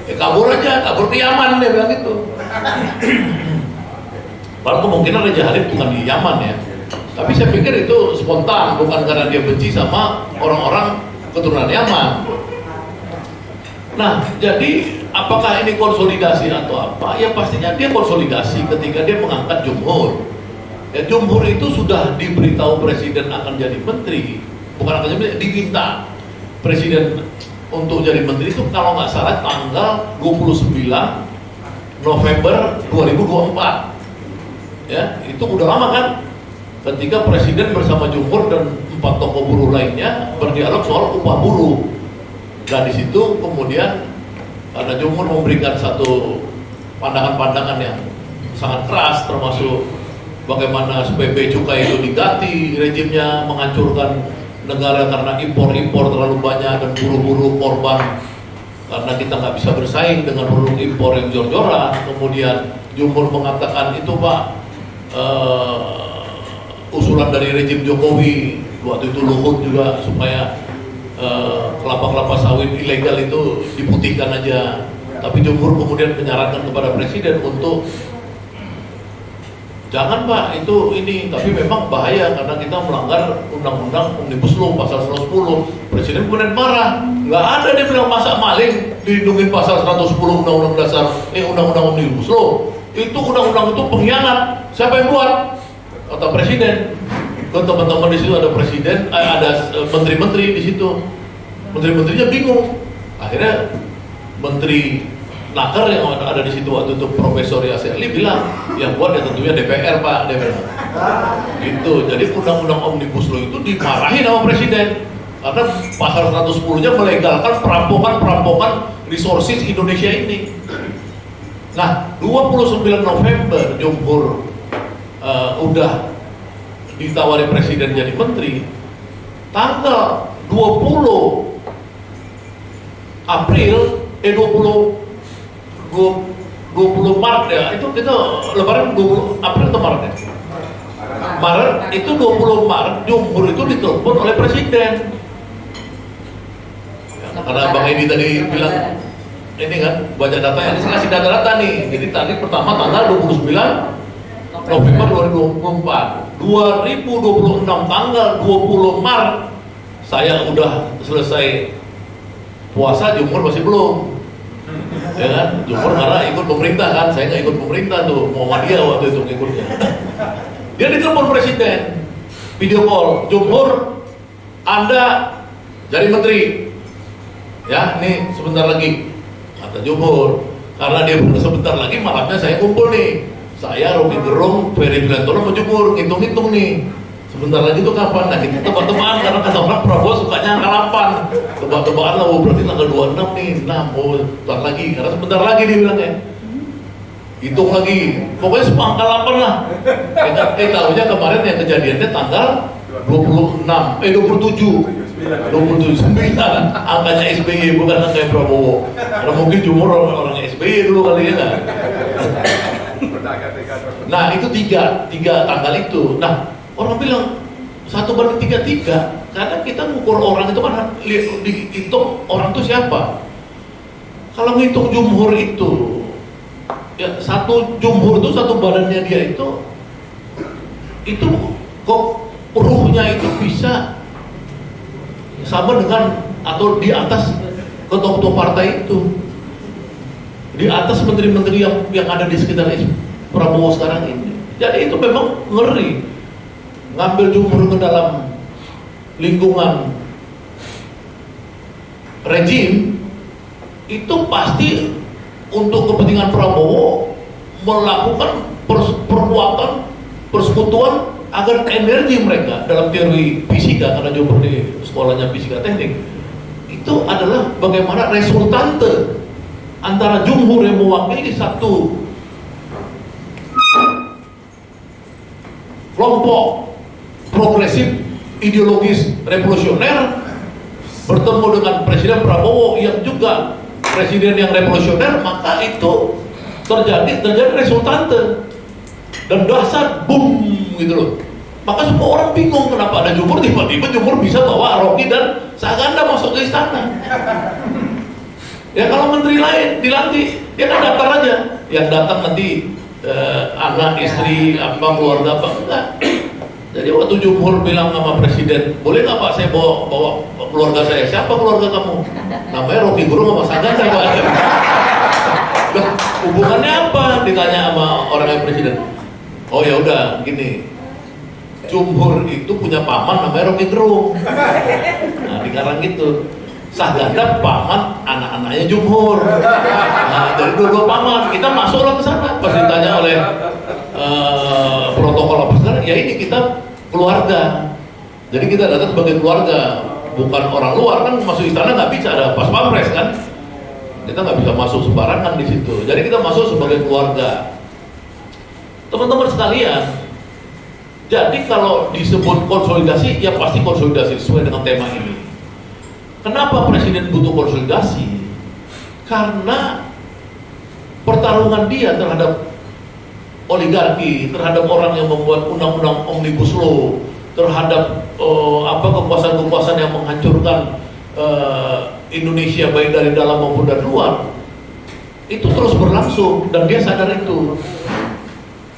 ya kabur aja, kabur ke Yaman, dia bilang gitu. Padahal kemungkinan Reja Halil bukan di Yaman ya. Tapi saya pikir itu spontan, bukan karena dia benci sama orang-orang keturunan Yaman. Nah, jadi apakah ini konsolidasi atau apa? Ya pastinya dia konsolidasi ketika dia mengangkat Jumhur. Ya, Jumhur itu sudah diberitahu presiden akan jadi menteri, bukan akan jadi menteri, diminta presiden untuk jadi menteri itu kalau nggak salah tanggal 29 November 2024. Ya, itu udah lama kan? Ketika presiden bersama Jumhur dan 4 tokoh buruh lainnya berdialog soal upah buruh. Dan di situ kemudian karena Jumhur memberikan satu pandangan-pandangan yang sangat keras, termasuk bagaimana supaya bea cukai itu diganti, rejimnya menghancurkan negara karena impor terlalu banyak dan buruh-buruh korban karena kita nggak bisa bersaing dengan produk impor yang jor-joran. Kemudian Jumhur mengatakan itu Pak, usulan dari rejim Jokowi waktu itu Luhut juga supaya kelapa-kelapa sawit ilegal itu diputihkan aja. Tapi Jumhur kemudian menyarankan kepada presiden untuk jangan Pak, itu ini, tapi memang bahaya karena kita melanggar undang-undang Omnibus Law pasal 110. Presiden kemudian marah, nggak ada dia bilang masa maling dilindungi pasal 110 undang-undang dasar, undang-undang Omnibus Law. Itu undang-undang itu pengkhianat. Siapa yang buat? Kata presiden. Ke teman-teman di situ ada presiden, ada menteri-menteri di situ. Menteri-menterinya bingung. Akhirnya menteri nakar yang ada di situ waktu itu Profesor Yaseli bilang, yang buat ya tentunya DPR Pak, DPR. Gitu. Jadi undang-undang Omnibus Law itu dimarahin sama presiden karena pasal 110-nya melegalkan perampokan resources Indonesia ini. Nah, 29 November Jumhur udah ditawari presiden jadi menteri. Tanggal 20 Maret ya, itu kita lebaran 20 April atau Maret ya? Maret itu 20 Maret Jumhur itu ditelepon oleh presiden. Ya, karena Bang Edi tadi bilang ini kan baca data yang saya kasih data-data nih. Jadi tadi pertama tanggal 29 November 2024, 2026 tanggal 20 Maret saya udah selesai puasa, jumur masih belum. Ya kan, jumur karena ikut pemerintah kan, saya nggak ikut pemerintah tuh, Muhammadiyah waktu itu ikutnya. Dia ditelepon presiden, video call, jumhur, Anda jadi menteri, ya, nih sebentar lagi, kata jumhur. Karena dia udah sebentar lagi, malamnya saya kumpul nih, saya, Rocky Gerung, Ferry Bilantoro mau jumhur, hitung-hitung nih, sebentar lagi tuh kapan? Nah kita tebak-tebakan, karena kata orang Prabowo sukanya angka 8, tebak-tebakan lah, berarti tanggal 26 nih, nah mau sebentar lagi, karena sebentar lagi dia bilangnya. Hitung lagi, pokoknya semua angka 8 lah. Tahunya kemarin yang kejadiannya tanggal 27, angkanya SBY bukan angkanya Prabowo. Karena mungkin jumur orang SBY dulu kali ya kan. Nah itu tiga tanggal itu. Nah orang bilang 1/33, karena kita ngukur orang itu kan dihitung orang itu siapa. Kalau ngitung jumhur itu, ya satu jumhur itu satu badannya dia itu kok ruhnya itu bisa sama dengan atau di atas ketua-ketua partai itu, di atas menteri-menteri yang ada di sekitar Prabowo sekarang ini. Jadi itu memang ngeri, ngambil jumhur ke dalam lingkungan rejim itu pasti untuk kepentingan Prabowo melakukan perbuatan persekutuan agar energi mereka dalam teori fisika, karena jumhur di sekolahnya fisika teknik, itu adalah bagaimana resultante antara jumhur yang mewakili satu kelompok progresif ideologis revolusioner bertemu dengan Presiden Prabowo yang juga presiden yang revolusioner, maka itu terjadi resultante dan dasar boom gitu loh. Maka semua orang bingung kenapa ada jumhur, tiba-tiba jumhur bisa bawa Rocky dan Saganda masuk ke istana. Ya kalau menteri lain dilantik, dia kan daftar aja, yang datang nanti anak, istri, apa, keluarga apa, enggak. Jadi waktu jumhur bilang sama presiden, boleh nggak Pak saya bawa keluarga saya? Siapa keluarga kamu? Namanya Rocky Gerung sama Saganda Pak. Loh, hubungannya apa? Ditanya sama orangnya presiden. Oh ya udah gini, jumhur itu punya paman namanya Rocky Gerung. Nah dikarang gitu, Saganda paman anak-anaknya jumhur. Nah dari dua paman kita masuklah ke sana. Pas ditanya oleh protokol apa sekarang, ya ini kita keluarga. Jadi kita datang sebagai keluarga, bukan orang luar. Kan masuk istana nggak bisa, ada pas pampres kan. Kita nggak bisa masuk sembarangan di situ. Jadi kita masuk sebagai keluarga. Teman-teman sekalian, jadi kalau disebut konsolidasi, ya pasti konsolidasi sesuai dengan tema ini. Kenapa presiden butuh konsolidasi? Karena pertarungan dia terhadap oligarki, terhadap orang yang membuat undang-undang omnibus law, terhadap kekuasaan-kekuasaan yang menghancurkan Indonesia baik dari dalam maupun dari luar, itu terus berlangsung dan dia sadar itu.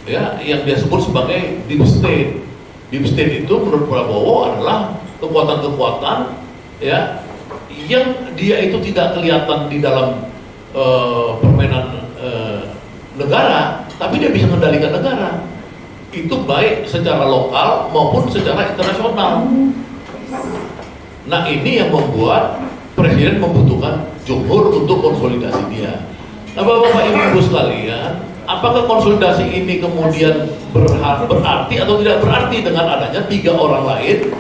Ya, yang dia sebut sebagai deep state. Deep state itu menurut Prabowo adalah kekuatan-kekuatan ya yang dia itu tidak kelihatan di dalam permainan negara, tapi dia bisa mengendalikan negara. Itu baik secara lokal maupun secara internasional. Nah ini yang membuat presiden membutuhkan jumhur untuk konsolidasi dia. Nah Bapak Ibu sekalian, apakah konsolidasi ini kemudian berarti atau tidak berarti dengan adanya 3 orang lain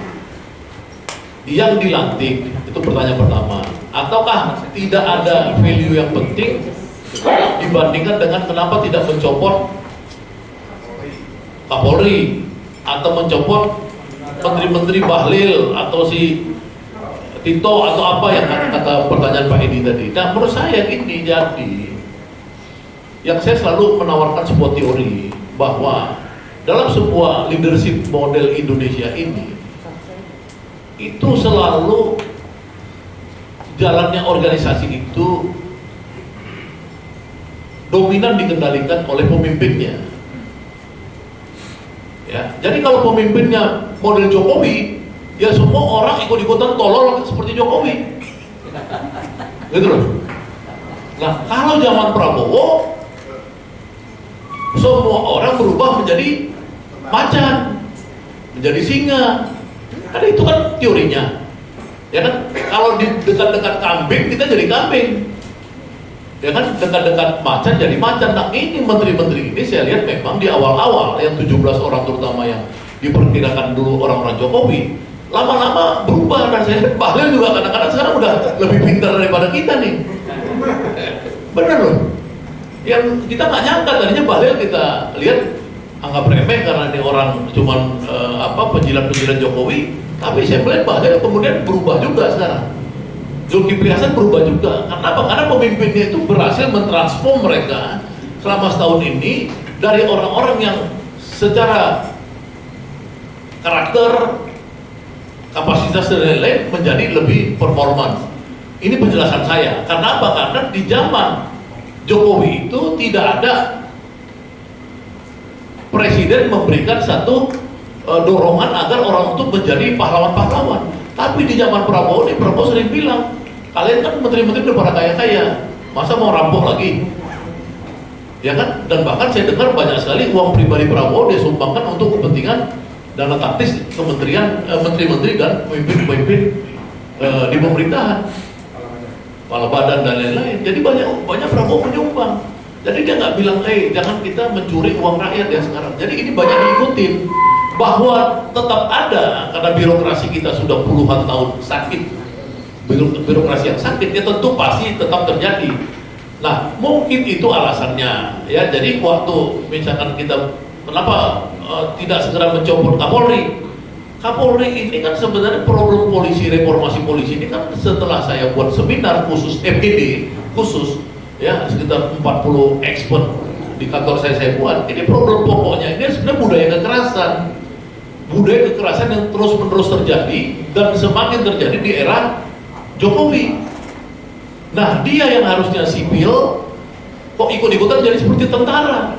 yang dilantik? Itu pertanyaan pertama. Ataukah tidak ada value yang penting dibandingkan dengan kenapa tidak mencopot Kapolri atau mencopot menteri-menteri Bahlil atau si Tito atau apa yang kata pertanyaan Pak Edi tadi. Nah menurut saya gini, jadi yang saya selalu menawarkan sebuah teori bahwa dalam sebuah leadership model Indonesia ini itu selalu jalannya organisasi itu dominan dikendalikan oleh pemimpinnya. Ya, jadi kalau pemimpinnya model Jokowi, ya semua orang ikut-ikutan tolol seperti Jokowi. Gitu loh. Nah, kalau zaman Prabowo, semua orang berubah menjadi macan, menjadi singa. Ada itu kan teorinya. Ya kan, kalau di dekat-dekat kambing kita jadi kambing. Ya kan, dekat-dekat macan jadi macan. Nah, ini menteri-menteri ini saya lihat memang di awal-awal yang 17 orang terutama yang diperkirakan dulu orang-orang Jokowi, lama-lama berubah. Dan saya lihat Bahlil juga kadang-kadang sekarang udah lebih pintar daripada kita nih. Bener loh. Yang kita nggak nyangka tadinya Bahlil kita lihat anggap remeh karena ini orang cuman penjilat-penjilat Jokowi. Tapi saya melihat Bahlil kemudian berubah juga sekarang. Zulkifli Hasan berubah juga. Kenapa? Karena pemimpinnya itu berhasil mentransform mereka selama setahun ini dari orang-orang yang secara karakter, kapasitas dan lain-lain menjadi lebih performan. Ini penjelasan saya. Karena apa? Karena di zaman Jokowi itu tidak ada presiden memberikan satu dorongan agar orang itu menjadi pahlawan-pahlawan. Tapi di zaman Prabowo ini, Prabowo sering bilang, kalian kan menteri-menteri udah pada kaya-kaya, masa mau rampok lagi? Ya kan? Dan bahkan saya dengar banyak sekali uang pribadi Prabowo dia sumbangkan untuk kepentingan dana taktis kementerian, menteri-menteri dan pemimpin-pemimpin di pemerintahan, kepala badan dan lain-lain. Jadi banyak Prabowo menyumbang. Jadi dia nggak bilang, jangan kita mencuri uang rakyat ya sekarang. Jadi ini banyak diikutin. Bahwa tetap ada, karena birokrasi kita sudah puluhan tahun sakit, birokrasi yang sakit, ya tentu pasti tetap terjadi. Nah, mungkin itu alasannya, ya. Jadi waktu misalkan kita kenapa tidak segera mencopot Kapolri? Kapolri ini kan sebenarnya problem polisi, reformasi polisi ini kan setelah saya buat seminar khusus FGD khusus, ya sekitar 40 expert di kantor saya buat. Ini problem pokoknya ini sebenarnya budaya kekerasan yang terus-menerus terjadi dan semakin terjadi di era Jokowi. Nah, dia yang harusnya sipil kok ikut-ikutan jadi seperti tentara.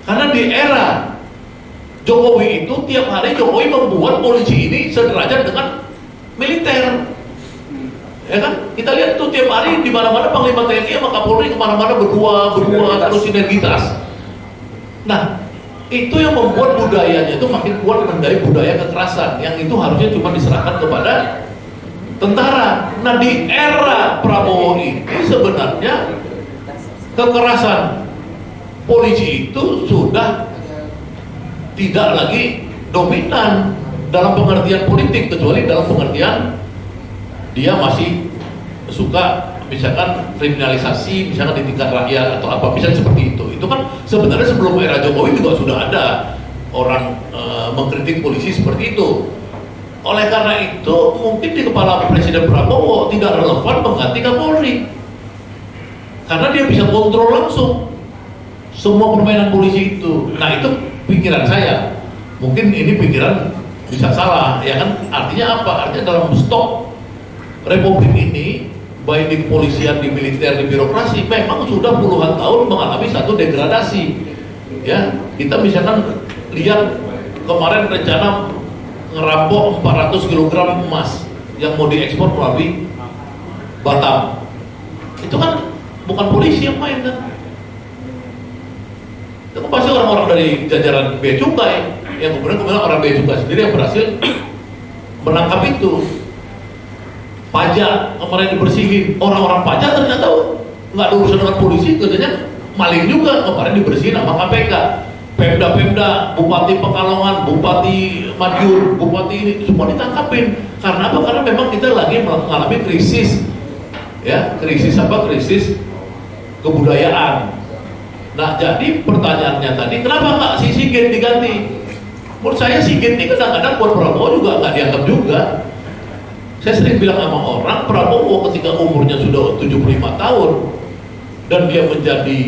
Karena di era Jokowi itu tiap hari Jokowi membuat polisi ini sederajat dengan militer. Ya kan? Kita lihat tuh tiap hari di mana-mana Panglima TNI sama Kapolri kemana-mana berdua terus sinergitas. Nah, itu yang membuat budayanya itu makin kuat menjadi budaya kekerasan yang itu harusnya cuma diserahkan kepada tentara. Nah, di era Prabowo ini sebenarnya kekerasan polisi itu sudah tidak lagi dominan dalam pengertian politik, kecuali dalam pengertian dia masih suka misalkan kriminalisasi, misalkan di tingkat rakyat atau apa, misalnya seperti itu. Itu kan sebenarnya sebelum era Jokowi juga sudah ada orang mengkritik polisi seperti itu. Oleh karena itu mungkin di kepala Presiden Prabowo tidak relevan mengganti Kapolri, karena dia bisa kontrol langsung semua permainan polisi itu. Nah, itu pikiran saya. Mungkin ini pikiran bisa salah, ya kan? Artinya apa? Artinya dalam stok Republik ini, baik di kepolisian, di militer, di birokrasi, memang sudah puluhan tahun mengalami satu degradasi. Ya, kita misalkan lihat kemarin rencana ngerampok 400 kg emas yang mau diekspor melalui Batam. Itu kan bukan polisi yang main kan? Itu pasti orang-orang dari jajaran bea cukai yang kemudian orang bea cukai sendiri yang berhasil menangkap itu. Pajak kemarin dibersihin, orang-orang pajak ternyata nggak ada urusan dengan polisi, katanya maling juga, kemarin dibersihin sama KPK. Pemda-pemda, Bupati Pekalongan, Bupati Madiun, Bupati ini semua ditangkapin. Karena apa? Karena memang kita lagi mengalami krisis, ya krisis kebudayaan. Nah, jadi pertanyaannya tadi, kenapa nggak si Sigit diganti? Menurut saya Sigit ini kadang-kadang buat Prabowo juga nggak dianggap juga. Saya sering bilang sama orang, Prabowo ketika umurnya sudah 75 tahun dan dia menjadi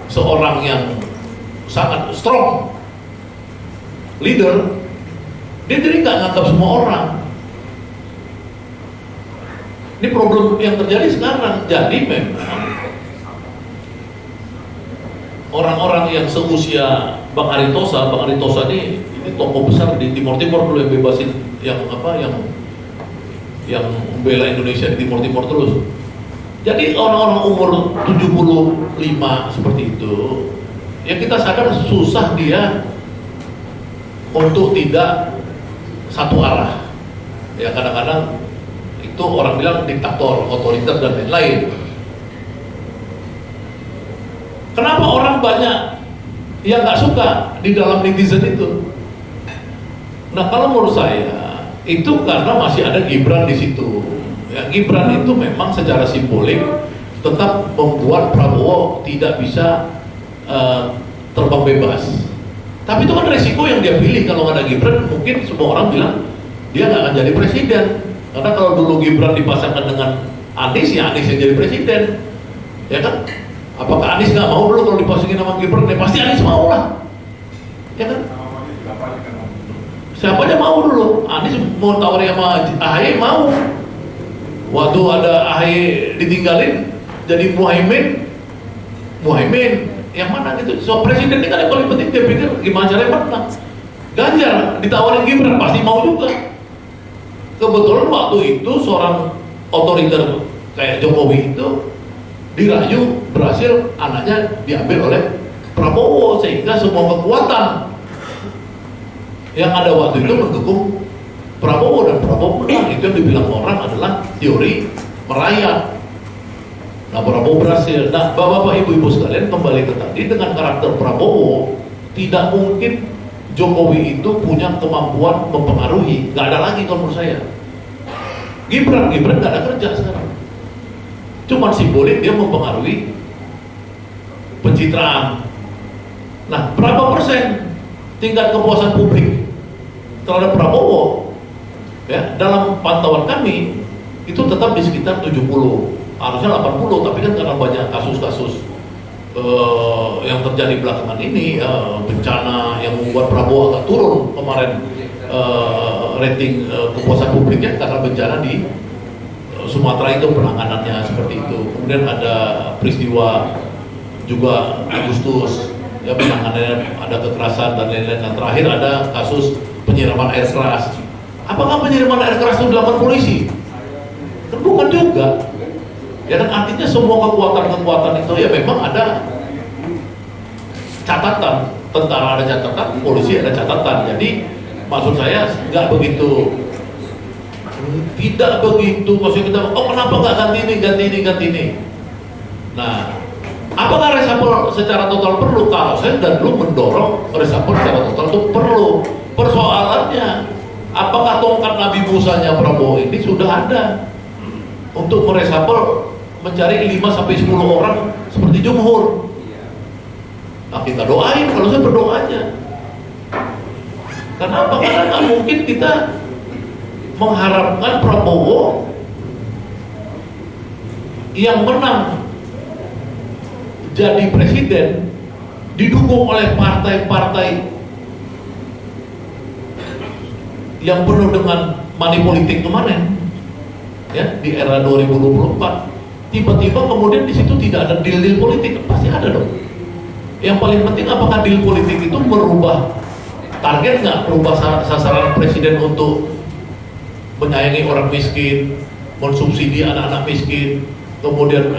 seorang yang sangat strong leader, dia jadi nggak nganggap semua orang. Ini problem yang terjadi sekarang. Jadi memang orang-orang yang seusia Bang Aritosa ini tokoh besar di Timur Timur dulu yang bebasin yang bela Indonesia di Timur Timur terus. Jadi orang-orang umur 75 seperti itu, ya kita sadar susah dia untuk tidak satu arah. Ya kadang-kadang itu orang bilang diktator, otoriter dan lain-lain. Kenapa orang banyak yang nggak suka di dalam netizen itu? Nah kalau menurut saya itu karena masih ada Gibran di situ. Ya, Gibran itu memang secara simbolik tetap membuat Prabowo tidak bisa terbang bebas. Tapi itu kan resiko yang dia pilih. Kalau nggak ada Gibran, mungkin semua orang bilang dia nggak akan jadi presiden. Karena kalau dulu Gibran dipasangkan dengan Anies, ya Anies yang jadi presiden, ya kan? Apakah Anies nggak mau dulu kalau dipasangin sama Gibran? Ya pasti Anies mau lah, ya kan? Siapa aja mau dulu. Anies mau tawarin sama AHY mau. Waktu ada AHY ditinggalin jadi Muhaimin yang mana gitu. So presiden ini kan yang paling penting, dia pikir gimana caranya menang. Ganjar ditawarin Gibran pasti mau juga. Kebetulan waktu itu seorang otoriter kayak Jokowi itu dirayu berhasil anaknya diambil oleh Prabowo, sehingga semua kekuatan yang ada waktu itu mendukung Prabowo dan Prabowo menang. Itu yang dibilang orang adalah teori merayap. Nah Prabowo berhasil. Nah bapak-bapak ibu-ibu sekalian, kembali ke tadi, dengan karakter Prabowo tidak mungkin Jokowi itu punya kemampuan mempengaruhi. Gak ada lagi kalau menurut saya. Gibran gak ada kerja sekarang. Cuman simbolik dia mempengaruhi pencitraan. Nah berapa persen tingkat kepuasan publik terhadap Prabowo? Ya, dalam pantauan kami itu tetap di sekitar 70, harusnya 80, tapi kan karena banyak kasus-kasus yang terjadi belakangan ini, bencana yang membuat Prabowo agak turun kemarin rating kepuasan publiknya karena bencana di Sumatera itu penanganannya seperti itu. Kemudian ada peristiwa juga Agustus, ya penanganannya ada kekerasan dan lain-lain. Dan terakhir ada kasus penyiraman air keras. Apakah penyiraman air keras itu dilakukan polisi? Kan bukan juga. Ya kan artinya semua kekuatan-kekuatan itu ya memang ada catatan. Tentara ada catatan, polisi ada catatan. Jadi maksud saya tidak begitu, maksudnya kita, oh kenapa nggak ganti ini. Nah, apakah reshuffle secara total perlu? Kalau saya dari dulu mendorong reshuffle secara total itu perlu. Persoalannya, apakah tongkat Nabi Musanya Prabowo ini sudah ada untuk mereshuffle mencari 5-10 orang seperti Jumhur? Nah kita doain, kalau saya berdoa aja. Kenapa? Karena nggak mungkin kita mengharapkan Prabowo yang menang jadi presiden didukung oleh partai-partai yang penuh dengan money politik kemarin, ya di era 2024. Tiba-tiba kemudian di situ tidak ada deal-deal politik, pasti ada dong. Yang paling penting apakah deal politik itu merubah target nggak, merubah sasaran presiden untuk menyayangi orang miskin, mensubsidi anak-anak miskin, kemudian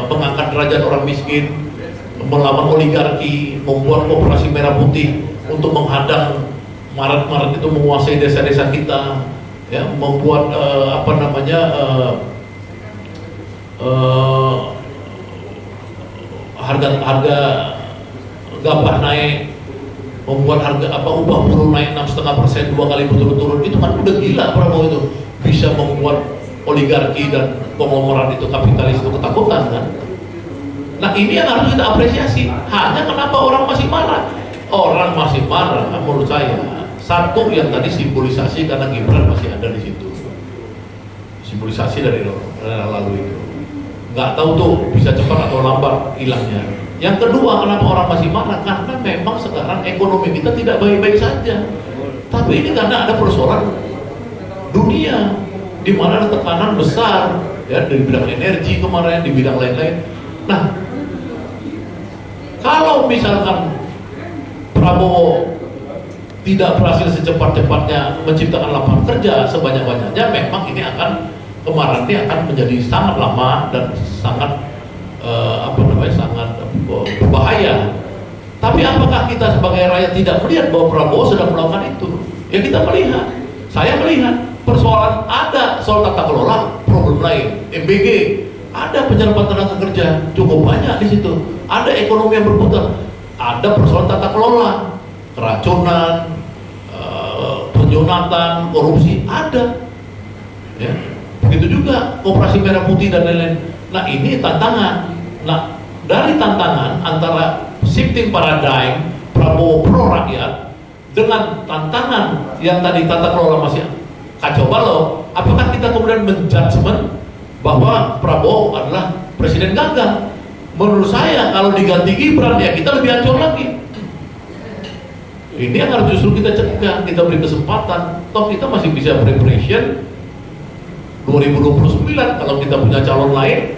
mengangkat derajat orang miskin, melawan oligarki, membuat operasi merah putih untuk menghadang Maret itu menguasai desa-desa kita, ya, membuat harga gabah naik, membuat harga upah buruh naik 6,5% 2 kali berturut-turut. Itu kan udah gila Prabowo itu, bisa membuat oligarki dan konglomerat itu, kapitalis itu ketakutan kan. Nah ini yang harus kita apresiasi. Hanya kenapa orang masih marah? Orang masih marah menurut saya satu yang tadi simbolisasi, karena Gibran masih ada di situ, simbolisasi dari lalu itu nggak tahu tuh bisa cepat atau lambat hilangnya. Yang kedua, kenapa orang masih marah? Karena memang sekarang ekonomi kita tidak baik-baik saja. Tapi ini karena ada persoalan dunia di mana ada tekanan besar, ya, di bidang energi kemarin, di bidang lain-lain. Nah, kalau misalkan Prabowo tidak berhasil secepat-cepatnya menciptakan lapangan kerja sebanyak-banyaknya, memang ini akan kemarahan ini akan menjadi sangat lama dan sangat sangat berbahaya. Tapi apakah kita sebagai rakyat tidak melihat bahwa Prabowo sedang melakukan itu? Ya kita melihat, saya melihat persoalan ada soal tata kelola, problem lain, MBG, ada penyerapan tenaga kerja cukup banyak di situ, ada ekonomi yang berputar, ada persoalan tata kelola, keracunan, penjunatan, korupsi, ada. Ya. Begitu juga Operasi Merah Putih dan lain-lain. Nah ini tantangan. Nah dari tantangan antara shifting paradigm Prabowo pro rakyat dengan tantangan yang tadi tata kelola masih kacau balau, apakah kita kemudian menjudgment bahwa Prabowo adalah presiden gagal? Menurut saya kalau diganti Gibran ya kita lebih hancur lagi. Ini yang harus justru kita cegah, kita beri kesempatan. Toh kita masih bisa preparation 2029 kalau kita punya calon lain,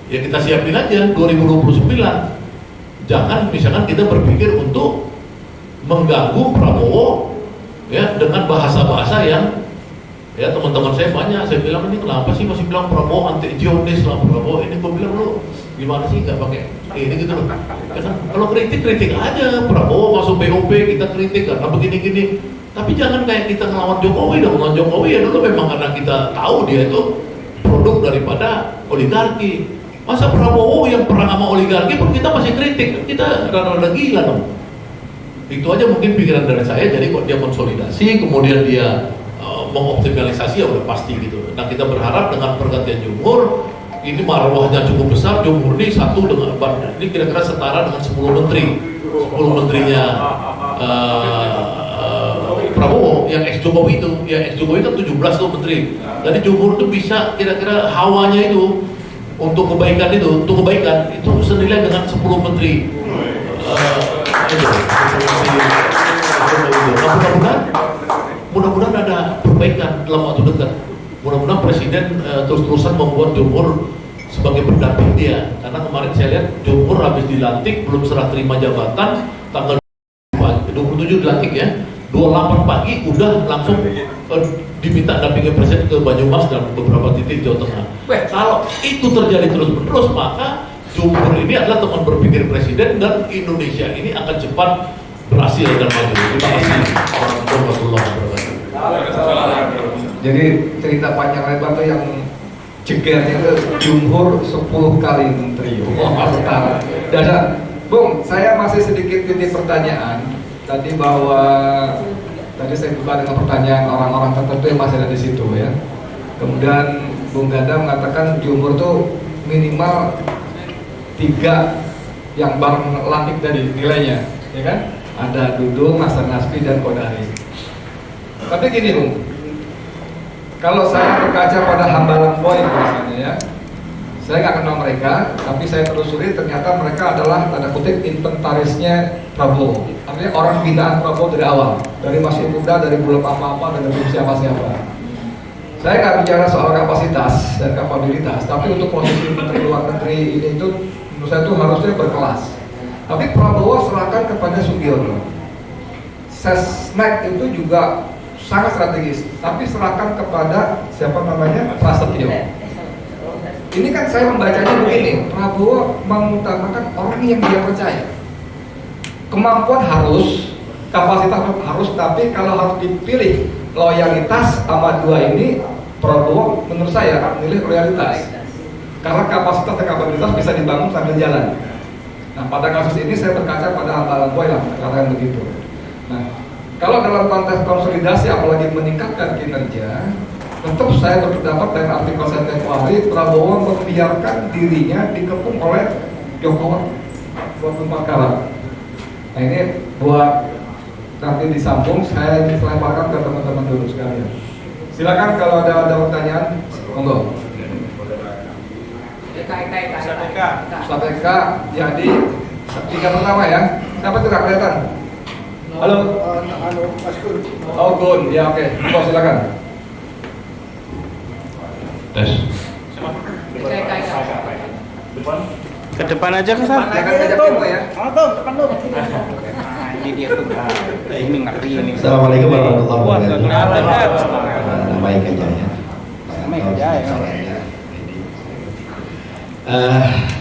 ya kita siapin aja 2029. Jangan misalkan kita berpikir untuk mengganggu Prabowo ya dengan bahasa-bahasa yang ya teman-teman saya banyak, saya bilang ini kenapa sih masih bilang Prabowo anti Zionis lah Prabowo ini, gue bilang lu gimana sih nggak pakai ini gitu loh. Ya kan? Kalau kritik aja, Prabowo masuk BOP kita kritik karena begini-gini. Tapi jangan kayak kita ngelawan Jokowi dong. Ngelawan Jokowi ya dulu memang karena kita tahu dia itu produk daripada oligarki. Masa Prabowo yang perang sama oligarki pun kita masih kritik, kita rada-rada gila dong. Itu aja mungkin pikiran dari saya. Jadi kok dia konsolidasi, kemudian dia mengoptimalisasi ya udah pasti gitu. Nah kita berharap dengan pergantian jumhur ini marwahnya cukup besar. Jumhur ini satu dengan ini kira-kira setara dengan 10 menteri. 10 menterinya Prabowo yang ex Jokowi itu, ya ex Jokowi kan 17 tuh menteri. Jadi jumhur itu bisa kira-kira hawanya itu untuk kebaikan itu senilai dengan 10 menteri. Mudah-mudahan ada perbaikan dalam waktu dekat. Mudah-mudahan presiden terus-terusan membuat jumhur sebagai pendamping dia. Karena kemarin saya lihat jumhur habis dilantik belum serah terima jabatan, tanggal 27 dilantik ya. 28 pagi udah langsung diminta dampingi presiden ke Banyumas dan beberapa titik Jawa Tengah. Kalau itu terjadi terus-menerus, maka jumhur ini adalah teman berpikir presiden dan Indonesia ini akan cepat berhasil dan maju. Terima kasih warahmatullahi wabarakatuh. Jadi cerita panjang lebar tuh yang jegernya itu jumhur 10 kali menteri. Wah, setara. Dan Bung, saya masih sedikit titik pertanyaan. Tadi bahwa tadi saya buka dengan pertanyaan orang-orang tertentu yang masih ada di situ ya. Kemudian Bung Ganda mengatakan jumhur tuh minimal 3 yang bareng lantik tadi nilainya, ya kan? Ada Dudung, Hasan Nasbi dan Kodari. Tapi gini Bung, kalau saya berkaca pada Hambalang Boy misalnya ya, saya nggak kenal mereka, tapi saya telusuri ternyata mereka adalah tanda kutip inventarisnya Prabowo. Artinya orang binaan Prabowo dari awal, dari masih muda, dari belum apa-apa, dan belum siapa-siapa. Saya nggak bicara soal kapasitas dan kapabilitas, tapi untuk posisi Menteri Luar Negeri ini itu menurut saya itu harusnya berkelas. Tapi Prabowo serahkan kepada Sugiono. Sesnek itu juga sangat strategis, tapi serahkan kepada siapa namanya Prasetyo. Ini kan saya membacanya begini, Prabowo mengutamakan orang yang dia percaya. Kemampuan harus, kapasitas harus, tapi kalau harus dipilih loyalitas sama dua ini, Prabowo menurut saya milih loyalitas. Karena kapasitas dan kapabilitas bisa dibangun sambil jalan. Nah pada kasus ini saya berkaca pada Hambalang Boy lah, katakan begitu. Nah kalau dalam konteks konsolidasi apalagi meningkatkan kinerja, tetap saya berpendapat dengan artikel saya tempoh hari, Prabowo membiarkan dirinya dikepung oleh Jokowi 24 karat. Nah ini buat nanti disambung, saya ingin lemparkan ke teman-teman dulu sekalian. Silakan kalau ada pertanyaan, monggo. Ustaz Eka, jadi 3 pertama ya. Siapa tuh gak kelihatan? Halo. Oh Gun, ya oke. Monggo silakan. Tes. Ke depan aja ke sana. Jangan ngajak demo ya. Ini dia tuh. Ini ngeri ini. Assalamualaikum warahmatullahi Wah, wabarakatuh. kenalan. Baik aja ya. Baik aja ya.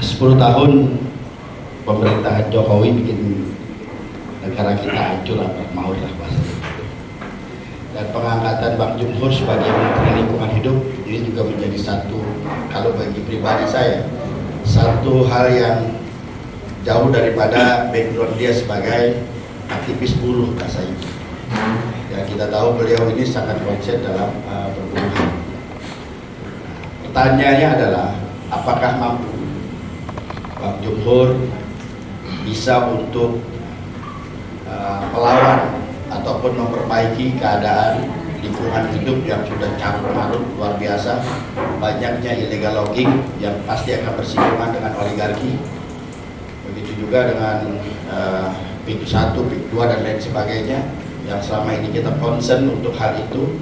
10 tahun pemerintahan Jokowi bikin negara kita hancur apa mau lah bahasa. Dan pengangkatan Bang Jumhur sebagai Menteri Lingkungan Hidup ini juga menjadi satu, kalau bagi pribadi saya, satu hal yang jauh daripada background dia sebagai aktivis buruh rasanya. Ya, kita tahu beliau ini sangat konsen dalam perburuhan. Pertanyaannya adalah, apakah mampu Bang Jumhur bisa untuk melawan ataupun memperbaiki keadaan lingkungan hidup yang sudah campur marut luar biasa, banyaknya illegal logging yang pasti akan bersinggungan dengan oligarki, begitu juga dengan PIK 1, PIK 2 dan lain sebagainya yang selama ini kita concern untuk hal itu.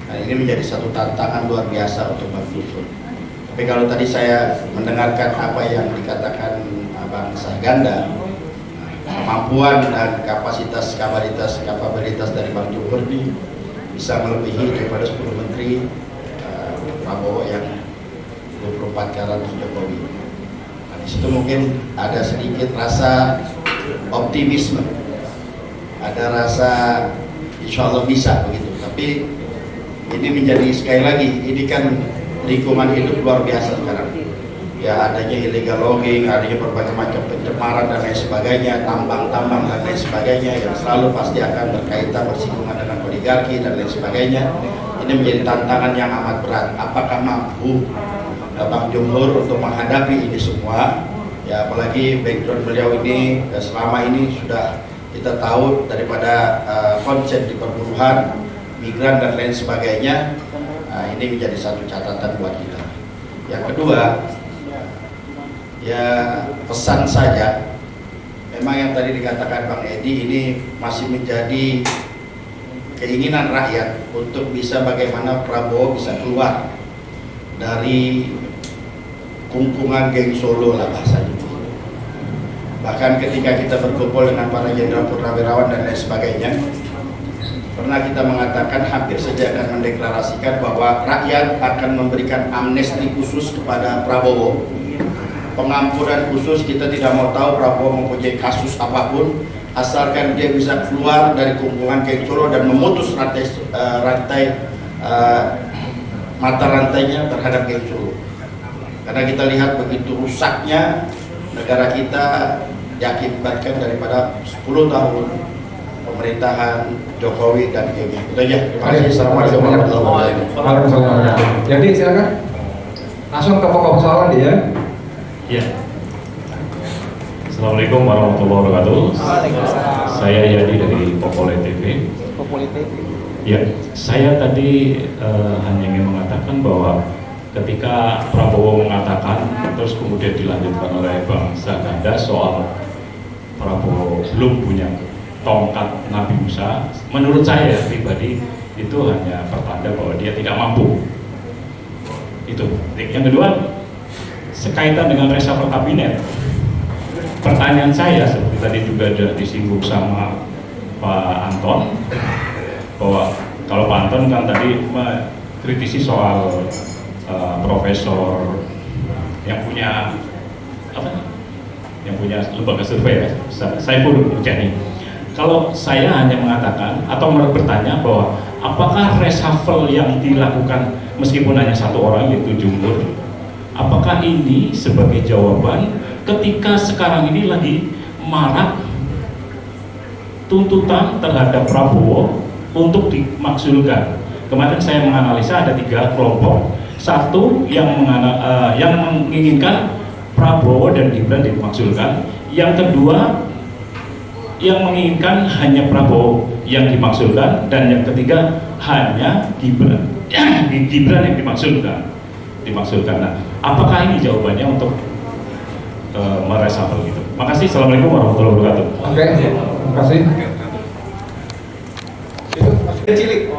Nah, ini menjadi satu tantangan luar biasa untuk Bang Jumhur. Tapi kalau tadi saya mendengarkan apa yang dikatakan Bang Sarganda, kemampuan dan kapasitas dari Bang Jumhur ini bisa melebihi daripada 10 menteri Prabowo yang 24 kali Jokowi. Nah, di situ mungkin ada sedikit rasa optimisme, ada rasa insya Allah bisa begitu. Tapi ini menjadi sekali lagi, ini kan lingkungan hidup luar biasa sekarang. Ya, adanya illegal logging, adanya berbagai macam pencemaran dan lain sebagainya, tambang-tambang dan lain sebagainya yang selalu pasti akan berkaitan bersinggungan dengan oligarki dan lain sebagainya. Ini menjadi tantangan yang amat berat. Apakah mampu Bang Jumhur untuk menghadapi ini semua? Ya, apalagi background beliau ini selama ini sudah kita tahu daripada konsep di perburuhan, migran dan lain sebagainya. Nah, ini menjadi satu catatan buat kita. Yang kedua, ya pesan saja, memang yang tadi dikatakan Bang Edi ini masih menjadi keinginan rakyat untuk bisa bagaimana Prabowo bisa keluar dari kungkungan geng Solo lah bahasanya. Bahkan ketika kita berkumpul dengan para jenderal purnawirawan dan lain sebagainya, pernah kita mengatakan hampir saja akan mendeklarasikan bahwa rakyat akan memberikan amnesti khusus kepada Prabowo, pengampunan khusus. Kita tidak mau tahu Prabowo mempunyai kasus apapun, asalkan dia bisa keluar dari kungkungan geng Solo dan memutus mata rantainya terhadap geng Solo. Karena kita lihat begitu rusaknya negara kita diakibatkan daripada 10 tahun pemerintahan Jokowi dan gengnya. Itu aja. Terima kasih. Assalamualaikum warahmatullahi wabarakatuh. Jadi silakan langsung ke pokok persoalan dia. Ya. Assalamualaikum warahmatullahi wabarakatuh. Saya Yadi dari Popole TV. Populi TV. Ya, saya tadi hanya ingin mengatakan bahwa ketika Prabowo mengatakan, terus kemudian dilanjutkan oleh Bang Sarganda soal Prabowo belum punya tongkat Nabi Musa, menurut saya pribadi itu hanya pertanda bahwa dia tidak mampu. Itu. Yang kedua, sekaitan dengan reshuffle kabinet, pertanyaan saya seperti tadi juga sudah disinggung sama Pak Anton, bahwa kalau Pak Anton kan tadi mengkritisi soal profesor yang punya lembaga survei ya, saya pun Mujani. Kalau saya hanya mengatakan atau bertanya bahwa apakah reshuffle yang dilakukan meskipun hanya satu orang yaitu Jumhur, apakah ini sebagai jawaban ketika sekarang ini lagi marak tuntutan terhadap Prabowo untuk dimakzulkan. Kemarin saya menganalisa ada 3 kelompok. Satu yang menginginkan Prabowo dan Gibran dimakzulkan. Yang kedua yang menginginkan hanya Prabowo yang dimakzulkan, dan yang ketiga hanya Gibran yang dimakzulkan. Nah, apakah ini jawabannya untuk mereshuffle gitu? Makasih. Assalamualaikum warahmatullahi wabarakatuh. Oke, terima kasih. Cilik.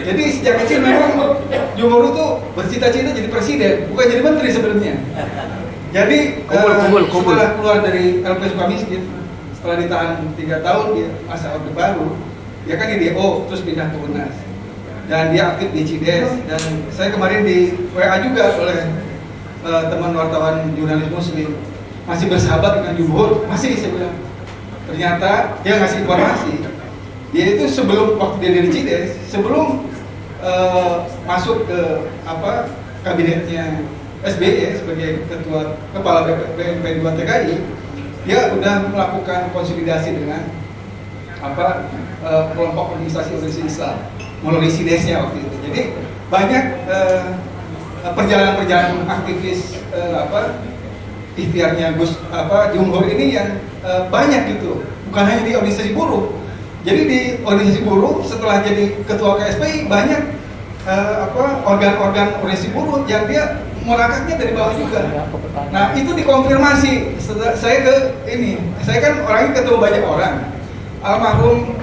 Jadi sejak kecil memang Jumhur itu bercita-cita jadi presiden, bukan jadi menteri sebenarnya. Jadi Kumpul. setelah keluar dari LP Sukamiskin, setelah ditahan 3 tahun di masa Orde Baru, dia kan di DO terus pindah ke UNAS dan dia aktif di CIDES. Dan saya kemarin di WA juga oleh teman wartawan jurnalis Muslim, masih bersahabat dengan Jumhur, masih, saya bilang. Ternyata dia ngasih informasi, dia itu sebelum waktu dia di CIDES, sebelum masuk ke kabinetnya SBY sebagai kepala BNP 2 TKI, dia udah melakukan konsolidasi dengan kelompok organisasi Islam melalui CIDES-nya waktu itu. Jadi banyak perjalanan aktivis ikhtiarnya Jumhur ini yang banyak gitu, bukan hanya di organisasi buruh. Jadi di organisasi buruh setelah jadi ketua KSPI banyak organ-organ organisasi buruh yang dia merangkaknya dari bawah juga. Nah itu dikonfirmasi. Saya kan orangnya ketemu banyak orang. Almarhum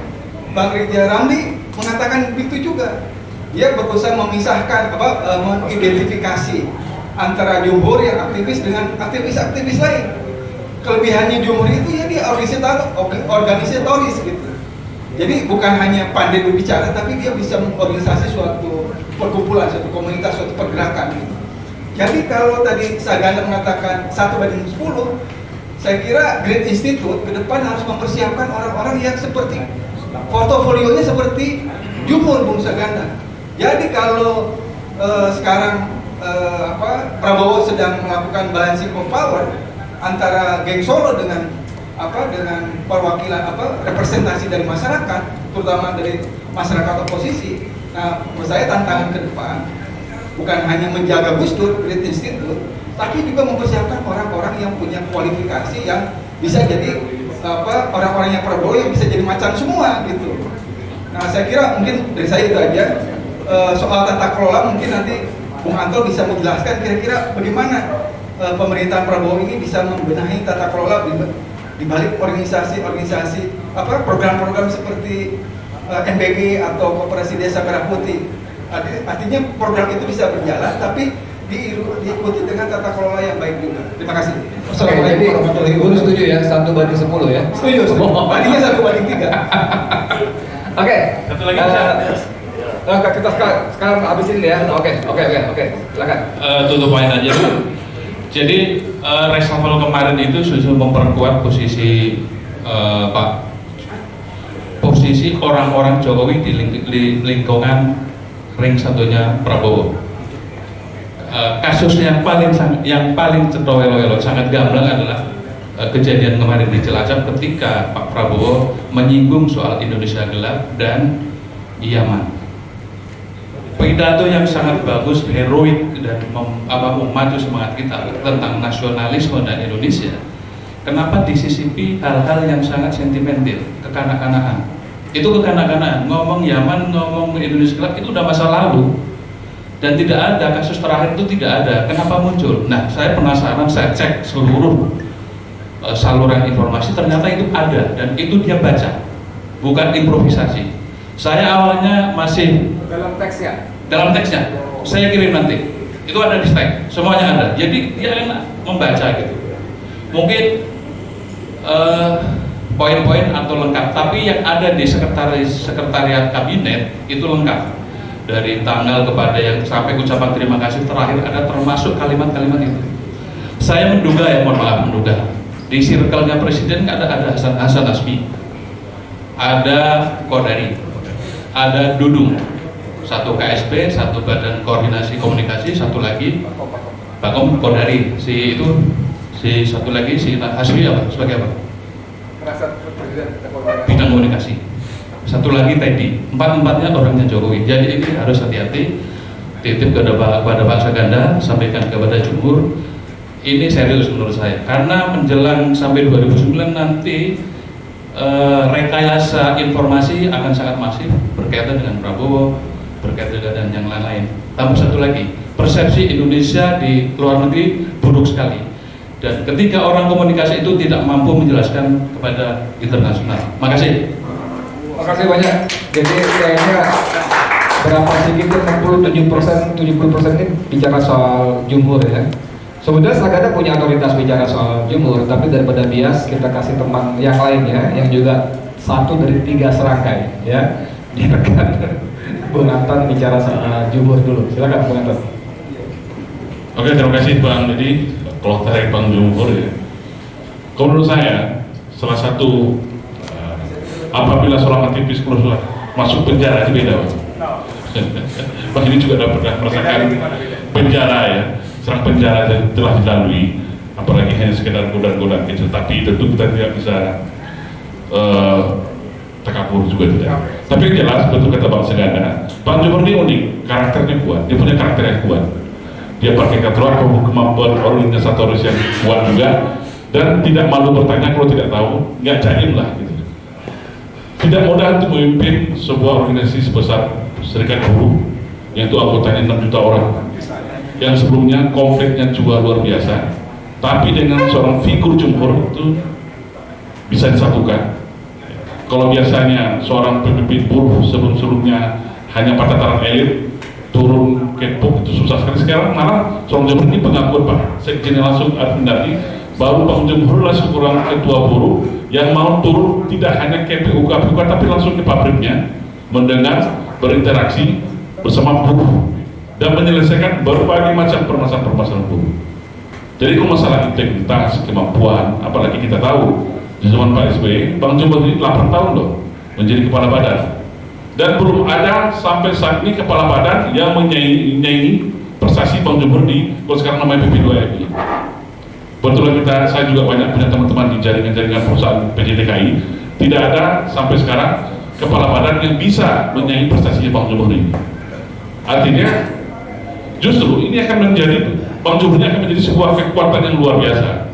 Bang Ridja Ramli mengatakan begitu juga. Dia berusaha memisahkan mengidentifikasi antara Jumhur yang aktivis dengan aktivis-aktivis lain. Kelebihannya Jumhur itu ya dia organisatoris gitu. Jadi bukan hanya pandai berbicara, tapi dia bisa mengorganisasi suatu perkumpulan, suatu komunitas, suatu pergerakan gitu. Jadi kalau tadi Saganda mengatakan 1:10, saya kira Green Institute ke depan harus mempersiapkan orang-orang yang seperti portofolionya seperti Jumhur, Bung Saganda. Jadi kalau sekarang Prabowo sedang melakukan balancing of power antara geng Solo dengan perwakilan representasi dari masyarakat, terutama dari masyarakat oposisi. Nah, menurut saya tantangan ke depan bukan hanya menjaga Gus Dur, Green Institute, tapi juga mempersiapkan orang-orang yang punya kualifikasi yang bisa jadi orang-orang yang Prabowo yang bisa jadi macan semua gitu. Nah, saya kira mungkin dari saya itu aja. Soal tata kelola mungkin nanti Bung Anto bisa menjelaskan kira-kira bagaimana pemerintahan Prabowo ini bisa membenahi tata kelola di balik organisasi-organisasi program-program seperti NBG atau Koperasi Desa Merah Putih. Artinya program itu bisa berjalan tapi diikuti dengan tata kelola yang baik juga. Terima kasih. Jadi Ibu setuju ya 1:10 ya? Setuju. Bandingnya 1:3. Oke. Satu lagi Kita sekarang habisin ya. Oke. Silakan. Tutup poin aja dulu. Jadi reshuffle kemarin itu sudah memperkuat posisi posisi orang-orang Jokowi di lingkungan ring satunya Prabowo. Kasus yang paling cetowelo-welo sangat gamblang adalah kejadian kemarin di Cilacap ketika Pak Prabowo menyinggung soal Indonesia gelap dan Yaman. Pidato yang sangat bagus, heroik dan memacu semangat kita tentang nasionalisme dan Indonesia. Kenapa disisipi hal-hal yang sangat sentimental, kekanak-kanakan? Itu kekanak-kanakan. Ngomong Yaman, ngomong Indonesia gelap itu udah masa lalu. Dan tidak ada, kasus terakhir itu tidak ada. Kenapa muncul? Nah, saya penasaran, saya cek seluruh saluran informasi, ternyata itu ada dan itu dia baca, bukan improvisasi. Saya awalnya masih Dalam teksnya? Dalam teksnya, saya kirim nanti. Itu ada di stack, semuanya ada. Jadi dia enak membaca gitu. Mungkin poin-poin atau lengkap, tapi yang ada di sekretariat kabinet itu lengkap. Dari tanggal kepada yang sampai ucapan terima kasih terakhir ada termasuk kalimat-kalimat itu. Saya menduga menduga di circle-nya presiden ada Hasan Asmi, ada Kodari, ada Dudung, satu KSP, satu Badan Koordinasi Komunikasi, satu lagi Bakom Kodari, si satu lagi si Hasbi apa sebagai apa? Bidang komunikasi. Satu lagi Teddy, empat-empatnya orangnya Jokowi. Jadi ini harus hati-hati. Titip kepada Pak Saganda, sampaikan kepada Jumhur. Ini serius menurut saya, karena menjelang sampai 2009 nanti rekayasa informasi akan sangat masif berkaitan dengan Prabowo, berkaitan dengan yang lain-lain. Tambah satu lagi, persepsi Indonesia di luar negeri buruk sekali. Dan ketika orang komunikasi itu tidak mampu menjelaskan kepada internasional. Makasih. Makasih banyak. Jadi kayaknya berapa sedikit 70% ini bicara soal Jumhur ya. Sebetulnya Saganda punya otoritas bicara soal jumhur, tapi daripada bias kita kasih teman yang lainnya yang juga 1 dari 3 serangkai, ya. Biarkan Bung Anton bicara soal jumhur dulu. Silakan Bung Anton. Oke, terima kasih Bang. Jadi kalau tarik Bang Jumhur ya, kalau menurut saya salah satu apabila seorang aktivis keluar masuk penjara itu beda, Bang ini juga pernah merasakan penjara ya, serang penjara telah dilalui, apalagi hanya sekedar godaan-godaan kecil, tapi tentu kita tidak bisa takabur juga tidak. Tapi yang jelas betul kata Bang Saganda, Bang Jumhur ini unik, karakternya kuat, dia punya karakter yang kuat. Dia pakai kemampuan organisatoris yang kuat juga, dan tidak malu bertanya kalau tidak tahu, nggak jaim lah gitu. Tidak mudah untuk memimpin sebuah organisasi sebesar Serikat Buruh yang itu anggotanya 6 juta orang, yang sebelumnya konfliknya juga luar biasa, tapi dengan seorang figur Jumhur itu bisa disatukan. Kalau biasanya seorang pemimpin buruh sebelum-sebelumnya hanya tataran elit, turun ke itu susah sekali. Sekarang malah seorang Jumhur ini pengakuan Pak Sekjen langsung Arvindati, baru Bang Jumhur lah seorang ketua buruh yang mau turun tidak hanya ke PUK tapi langsung ke pabriknya, mendengar, berinteraksi bersama buruh dan menyelesaikan berbagai macam permasalahan buruh. Jadi kalau masalah integritas, kemampuan, apalagi kita tahu di zaman Pak SBY, Bang Jumhur ini 8 tahun loh menjadi kepala badan. Dan belum ada sampai saat ini kepala badan yang menyaingi prestasi Bang Jumhur di, kalau sekarang namanya PP2MI. Betul saya juga banyak punya teman-teman di jaringan-jaringan perusahaan PJTKI, tidak ada sampai sekarang kepala badan yang bisa menyaingi prestasinya Bang Jumhur ini. Artinya justru ini akan menjadi, Bang Jumhur ini akan menjadi sebuah kekuatan yang luar biasa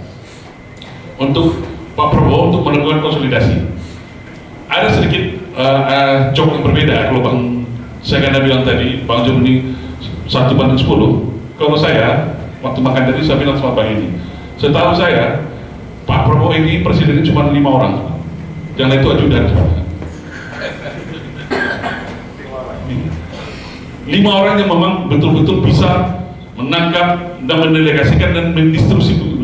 untuk Pak Prabowo untuk melakukan konsolidasi. Ada sedikit joke yang berbeda. Kalau Bang Saganda bilang tadi Bang Jumhur ini 1/10, kalau saya waktu makan tadi saya bilang sama Bang ini, setahu saya Pak Prabowo ini presidennya cuma 5 orang, yang lain itu ajudan. 5 orang yang memang betul-betul bisa menangkap dan mendelegasikan dan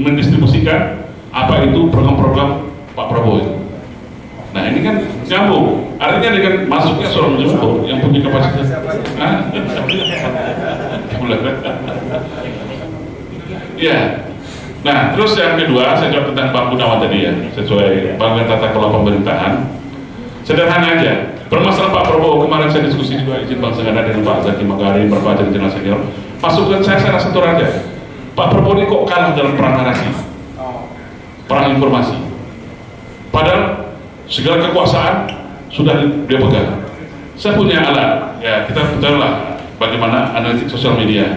mendistribusikan apa itu program-program Pak Prabowo itu. Nah ini kan nyambung, artinya dengan masuknya seorang Jumhur yang punya kapasitas. Ya. Nah terus yang kedua saya jawab tentang Bang Gunawan tadi ya, sesuai Bang tata kelola pemerintahan. Sederhana aja, permasalahan Pak Prabowo kemarin saya diskusi juga izin Bang Saganda dengan Pak Zaki Magari, Bapak Jadi Jenderal Senior. Masukan saya satu aja, Pak Prabowo ini kok kalah dalam perang narasi, perang informasi. Padahal segala kekuasaan sudah dia pegang. Saya punya alat, ya kita betul lah bagaimana analitik sosial media.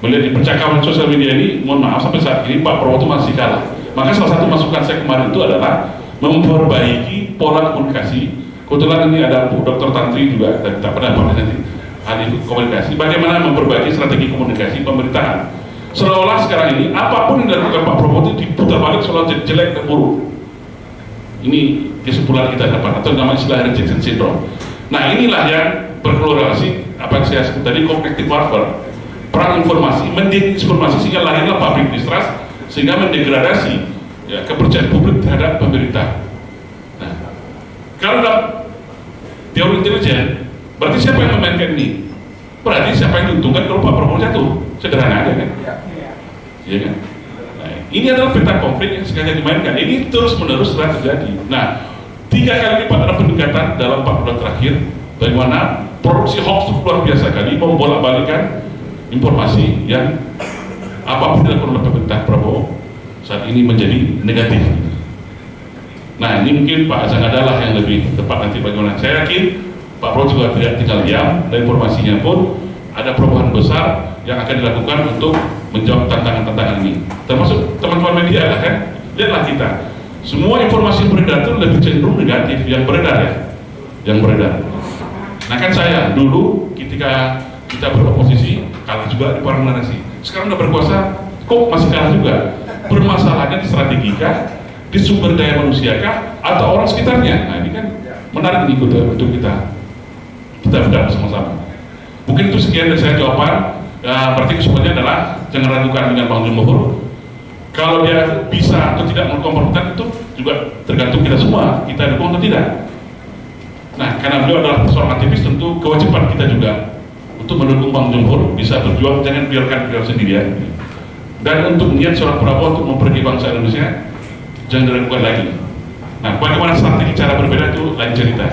Melihat di percakapan sosial media ini, mohon maaf sampai saat ini Pak Prabowo itu masih kalah. Maka salah satu masukan saya kemarin itu adalah memperbaiki pola komunikasi. Kebetulan ini ada Dr. Tantri juga, kita pernah bahas nanti ahli komunikasi. Bagaimana memperbaiki strategi komunikasi pemerintahan. Seolah-olah sekarang ini apapun yang dilakukan Pak Prabowo itu diputar balik seolah jelek dan buruk. Ini kesimpulan kita dapat, atau nama istilah rejection syndrome. Nah inilah yang berkorelasi apa yang saya sebut tadi, cognitive warfare, perang informasi, mendisinformasi sehingga lahirlah public distrust, sehingga mendegradasi ya, kepercayaan publik terhadap pemerintah. Nah, kalau dalam teori intelijen, berarti siapa yang memainkan ini? Berarti siapa yang diuntungkan kalau Pak Prabowo jatuh? Sederhana aja kan? Iya kan? Ini adalah peta konflik yang sengaja dimainkan. Ini terus-menerus telah terjadi. Nah, 3 kali lipat ada pendekatan dalam 4 bulan terakhir. Bagaimana produksi hoax luar biasa kali membolak-balikan informasi yang apapun dilakukan oleh pemerintah Prabowo saat ini menjadi negatif. Nah, ini mungkin Pak Saganda lah yang lebih tepat nanti bagaimana. Saya yakin Pak Prabowo juga tidak tinggal diam, dan informasinya pun ada perubahan besar yang akan dilakukan untuk menjawab tantangan-tantangan ini. Termasuk teman-teman media lah kan, lihatlah kita. Semua informasi beredar itu lebih cenderung negatif, yang beredar ya, yang beredar. Nah kan saya dulu ketika kita beroposisi kalah juga di perang narasi. Sekarang udah berkuasa, kok masih kalah juga? Permasalahannya di strategi kah, di sumber daya manusia kah, atau orang sekitarnya? Nah ini kan menarik nih untuk kita bedah bersama-sama. Mungkin itu sekian dari saya jawaban. berarti kesimpulannya adalah jangan ragukan dengan Bang Jumhur. Kalau dia bisa atau tidak melakukan perbuatan itu juga tergantung kita semua, kita dukung atau tidak. Nah, karena beliau adalah seorang aktivis, tentu kewajiban kita juga untuk mendukung Bang Jumhur bisa berjuang, jangan biarkan beliau sendirian. Dan untuk niat seorang Prabowo untuk memperbaiki bangsa Indonesia, jangan diragukan lagi. Nah, bagaimana strategi cara berbeda itu lain cerita.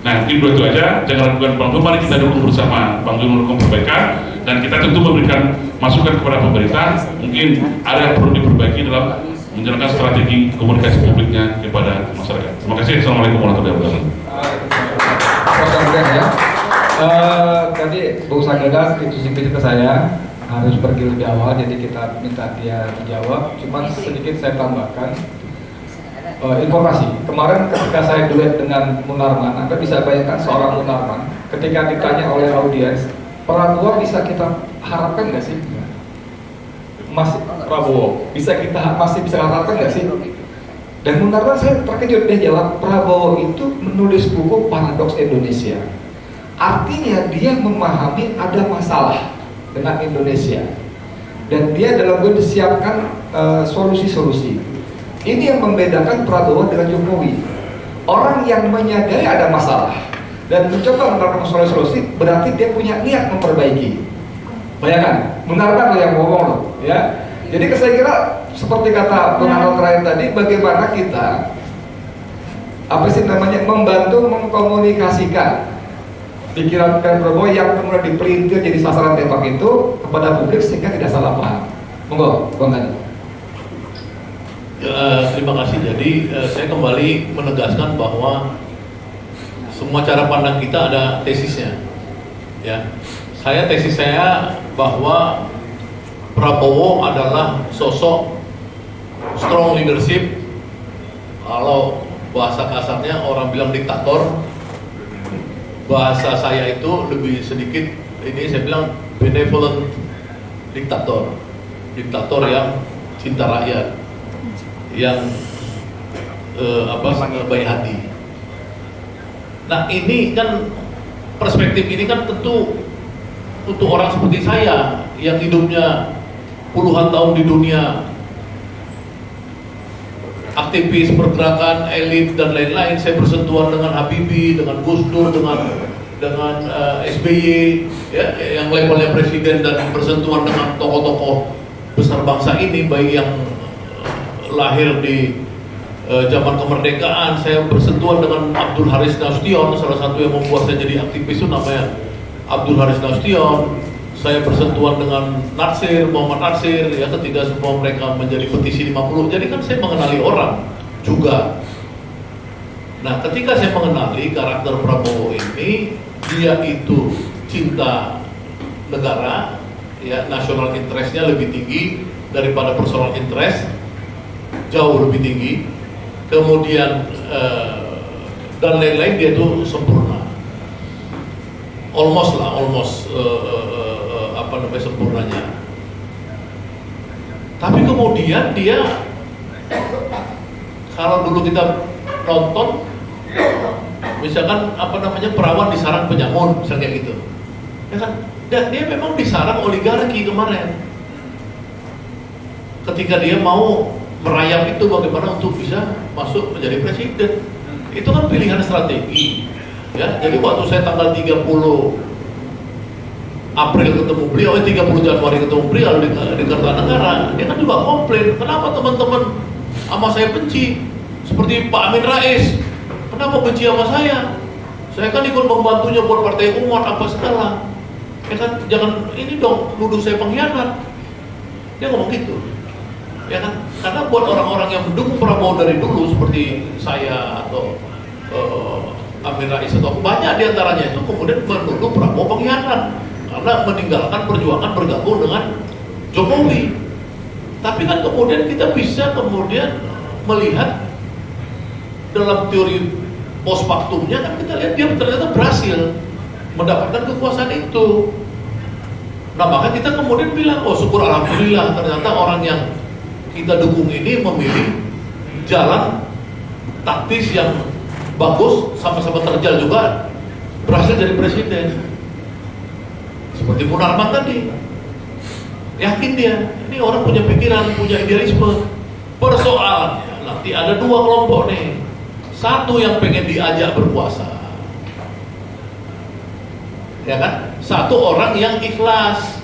Nah, mungkin dua itu aja, jangan ragukan Bang Jumhur, mari kita dukung bersama Bang Jumhur melakukan perbaikan, dan kita tentu memberikan masukan kepada pemerintah, mungkin ada yang perlu diperbaiki dalam menjalankan strategi komunikasi publiknya kepada masyarakat. Terima kasih. Assalamualaikum warahmatullahi wabarakatuh. Ya. Tadi Bung Saganda itu ke saya harus pergi lebih awal, jadi kita minta dia menjawab. Cuma sedikit saya tambahkan informasi. Kemarin ketika saya duet dengan Munarman, Anda bisa bayangkan seorang Munarman ketika ditanya oleh audiens, Prabowo bisa kita harapkan nggak sih? Masih Prabowo masih bisa harapkan nggak sih? Dan Munarman saya terkejut, dia jawab Prabowo itu menulis buku Paradoks Indonesia. Artinya dia memahami ada masalah dengan Indonesia dan dia dalam gue disiapkan solusi-solusi. Ini yang membedakan Prabowo dengan Jokowi. Orang yang menyadari ada masalah dan mencoba menerapkan solusi, berarti dia punya niat memperbaiki. Bayangkan, Munarman yang ngomong loh, ya. Jadi saya kira seperti kata Bung Arnold terakhir tadi, bagaimana kita membantu mengkomunikasikan pikiran Prabowo yang kemudian dipelintir jadi sasaran tembak itu kepada publik sehingga tidak salah paham. Monggo, Bang Adi. Terima kasih. Jadi saya kembali menegaskan bahwa semua cara pandang kita ada tesisnya. Ya, tesis saya bahwa Prabowo adalah sosok strong leadership. Kalau bahasa kasarnya orang bilang diktator. Bahasa saya itu lebih sedikit ini saya bilang benevolent diktator yang cinta rakyat, yang baik hati. Nah ini kan perspektif ini kan tentu untuk orang seperti saya yang hidupnya puluhan tahun di dunia, aktivis pergerakan elit dan lain-lain. Saya bersentuhan dengan Habibie, dengan Gus Dur, dengan SBY, ya, yang levelnya presiden, dan bersentuhan dengan tokoh-tokoh besar bangsa ini, baik yang lahir di zaman kemerdekaan. Saya bersentuhan dengan Abdul Haris Nasution, salah satu yang membuat saya jadi aktivis itu namanya Abdul Haris Nasution. Saya bersentuhan dengan Muhammad Natsir, ya, ketika semua mereka menjadi petisi 50. Jadi kan saya mengenali orang juga. Nah, ketika saya mengenali karakter Prabowo ini, dia itu cinta negara, ya, national interest-nya lebih tinggi daripada personal interest, jauh lebih tinggi. Kemudian dan lain-lain, dia itu sempurna. Almost sempurnanya. Tapi kemudian dia, kalau dulu kita nonton, misalkan perawan disarang penyamun, misalnya kayak gitu, ya kan? Dan dia memang disarang oligarki kemarin. Ketika dia mau merayap itu bagaimana untuk bisa masuk menjadi presiden, itu kan pilihan strategi. Ya, jadi waktu saya tanggal 30 April ketemu beliau, 30 Januari ketemu beliau di Kertanegara, dia kan juga komplain, kenapa teman-teman sama saya benci, seperti Pak Amin Rais, kenapa benci sama saya? Saya kan ikut membantunya buat partai umat apa segala, ya kan, jangan ini dong nuduh saya pengkhianat. Dia ngomong gitu, ya kan, karena buat orang-orang yang mendukung Prabowo dari dulu seperti saya atau Amin Rais atau banyak diantaranya itu kemudian menuduh Prabowo pengkhianat karena meninggalkan perjuangan bergabung dengan Jokowi. Tapi kan kemudian kita bisa kemudian melihat dalam teori post factumnya, kan kita lihat dia ternyata berhasil mendapatkan kekuasaan itu. Nah, maka kita kemudian bilang, oh syukur alhamdulillah, ternyata orang yang kita dukung ini memilih jalan taktis yang bagus, sama-sama terjal juga berhasil jadi presiden. Seperti Munarman tadi, Yakin dia, ini orang punya pikiran, punya idealisme. Persoalannya nanti ada dua kelompok nih. Satu yang pengen diajak berpuasa, ya kan? Satu orang yang ikhlas.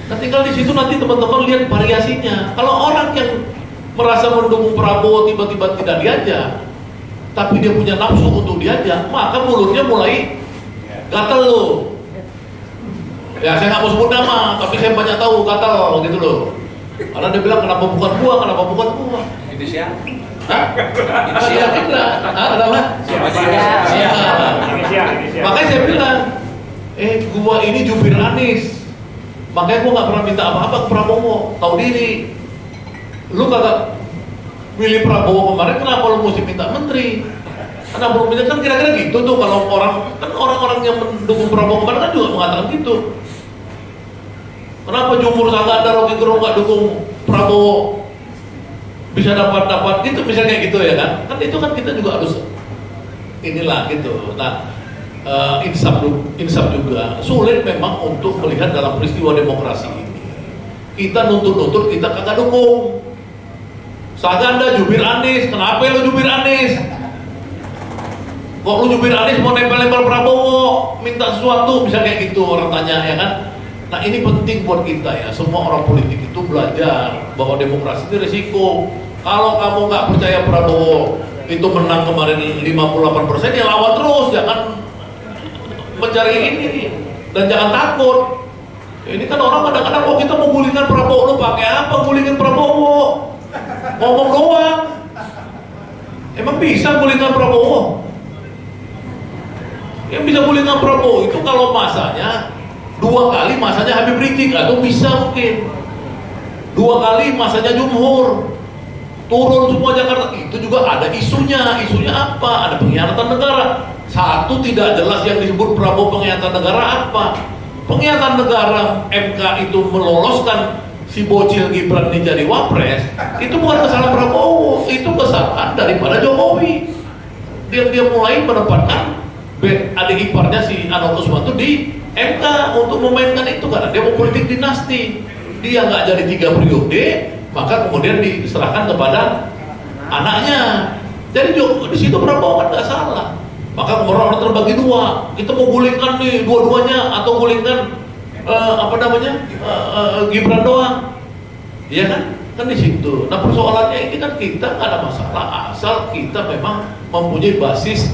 Nah, tinggal di situ nanti teman-teman lihat variasinya. Kalau orang yang merasa mendukung Prabowo tiba-tiba tidak diajak, tapi dia punya nafsu untuk diajak, maka mulutnya mulai gatel loh. Ya saya nggak mau sebut nama, tapi saya banyak tahu gatel gitu loh. Karena dia bilang kenapa bukan gua, kenapa bukan gua. Itu siang. Hah? Adalah makanya saya bilang, gua ini jubir Anies, makanya gua nggak pernah minta apa-apa ke Prabowo. Tahu diri, lu kagak milih Prabowo kemarin, kenapa lu mesti minta menteri? Kenapa lu minta, kan kira-kira gitu tuh kalau orang-orang yang mendukung Prabowo kemarin kan juga mengatakan gitu. Kenapa Jumhur Saganda, Rocky Gerung nggak dukung Prabowo? Bisa dapat gitu, misalnya gitu ya kan? Kan itu kan kita juga harus inilah gitu. Nah, insaf juga sulit memang untuk melihat dalam peristiwa demokrasi ini. Kita nuntut kita kagak dukung. Saganda jubir Anies, kenapa lu jubir Anies? Kok lu jubir Anies mau nempel-nempel Prabowo, minta sesuatu, bisa kayak gitu orang tanya ya kan? Nah ini penting buat kita ya, semua orang politik itu belajar bahwa demokrasi itu risiko. Kalau kamu nggak percaya Prabowo itu menang kemarin 58%, ya lawan terus, jangan mencari ini dan jangan takut. Ini kan orang kadang-kadang, oh kita mau gulingkan Prabowo, lu pakai apa gulingin Prabowo? Ngomong doang. Emang bisa gulingkan Prabowo? Yang bisa gulingkan Prabowo itu kalau masanya 2 kali masanya Habib Rizik, atau bisa mungkin 2 kali masanya Jumhur, turun semua Jakarta, itu juga ada isunya apa? Ada pengkhianatan negara. Satu tidak jelas yang disebut Prabowo pengkhianatan negara apa? Pengkhianatan negara MK itu meloloskan si bocil Gibran ini jadi wapres, itu bukan kesalahan Prabowo, itu kesalahan daripada Jokowi. Dia mulai menempatkan adik iparnya si Anwar Usman itu di MK untuk memainkan itu karena dia mau politik dinasti. Dia nggak jadi 3 periode, maka kemudian diserahkan kepada anaknya. Jadi di situ Prabowo kan nggak salah. Maka orang terbagi 2. Kita mau gulingkan nih dua-duanya atau gulingkan Gibran doang. Iya kan? Kan di situ. Nah persoalannya ini kan kita nggak ada masalah asal kita memang mempunyai basis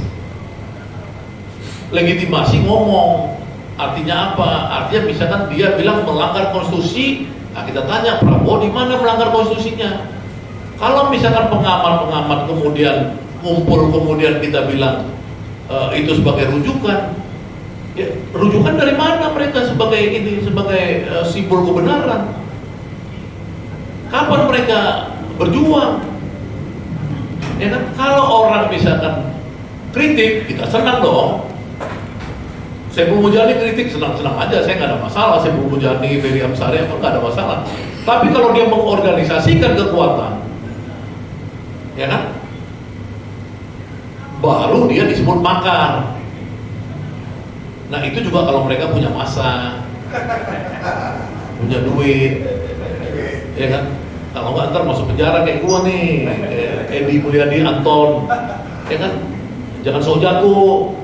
legitimasi ngomong. Artinya apa? Artinya misalkan dia bilang melanggar konstitusi, nah kita tanya Prabowo di mana melanggar konstitusinya? Kalau misalkan pengamat kemudian ngumpul kemudian kita bilang itu sebagai rujukan, ya, rujukan dari mana mereka sebagai simbol kebenaran? Kapan mereka berjuang? Ya kan? Kalau orang misalkan kritik, kita senang dong. Saiful Mujani kritik senang-senang aja, saya nggak ada masalah. Saiful Mujani, Ferry Amsari, nggak ada masalah. Tapi kalau dia mengorganisasikan kekuatan, ya kan, baru dia disebut makar. Nah itu juga kalau mereka punya massa, punya duit, ya kan. Kalau nggak ntar masuk penjara kayak gua nih, Edi Mulyadi, Anton, ya kan. Jangan sok jago.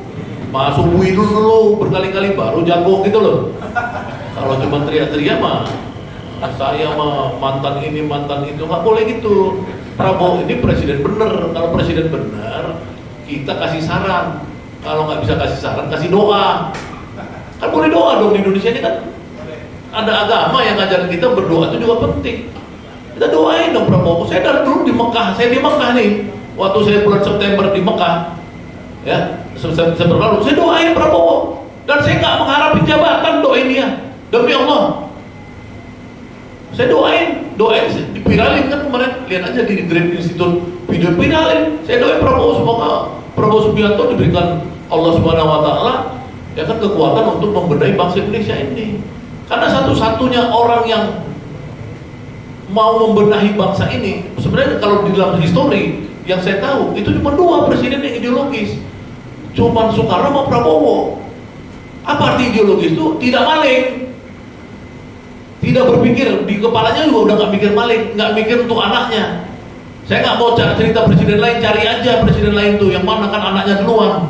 Masuk buih dulu berkali-kali baru jago gitu loh. Kalau cuma teriak-teriak mah saya mah mantan ini mantan itu, nggak boleh gitu. Prabowo ini presiden bener. Kalau presiden bener kita kasih saran. Kalau nggak bisa kasih saran kasih doa. Kan boleh doa dong di Indonesia ini kan. Ada agama yang ngajarin kita berdoa itu juga penting. Kita doain dong Prabowo. Saya dari dulu di Mekah. Saya di Mekah nih. Waktu saya bulan September di Mekah, ya. September lalu, saya doain Prabowo dan saya nggak mengharapin jabatan, doain dia demi Allah. Saya doain dipiralin kan kemarin, lihat aja di Great Institute video viralin. Saya doain Prabowo, semoga Prabowo Subianto diberikan Allah Subhanahu Wa Taala ya kan kekuatan untuk membenahi bangsa Indonesia ini. Karena satu-satunya orang yang mau membenahi bangsa ini sebenarnya kalau di dalam histori yang saya tahu itu cuma 2 presiden yang ideologis. Cuman Soekarno sama Prabowo. Apa arti ideologis itu? Tidak maling. Tidak berpikir, di kepalanya juga udah nggak mikir balik, nggak mikir untuk anaknya. Saya nggak mau cerita presiden lain, cari aja presiden lain tuh yang mana kan anaknya duluan,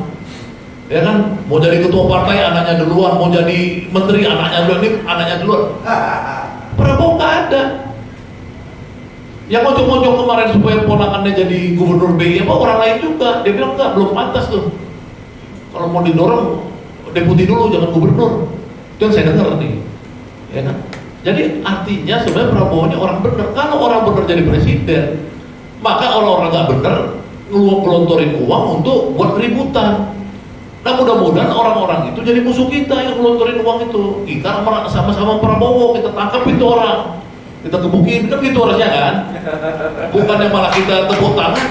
ya kan? Mau jadi ketua partai anaknya duluan, mau jadi menteri anaknya duluan, ini anaknya duluan. Prabowo nggak ada. Yang ngojok-ngojok kemarin supaya ponakannya jadi gubernur BI apa orang lain juga, dia bilang enggak, belum pantas tuh. Kalau mau didorong deputi dulu, jangan gubernur. Itu yang saya dengar nih, ya kan? Jadi artinya sebenarnya Prabowo ini orang benar. Kalau orang benar jadi presiden, maka orang-orang nggak benar ngelontorin uang untuk buat keributan. Nah mudah-mudahan orang-orang itu jadi musuh kita yang ngelontorin uang itu. Kita sama-sama Prabowo, kita tangkap itu orang, kita gebukin, kan gitu harusnya kan? Bukannya malah kita tepuk tangan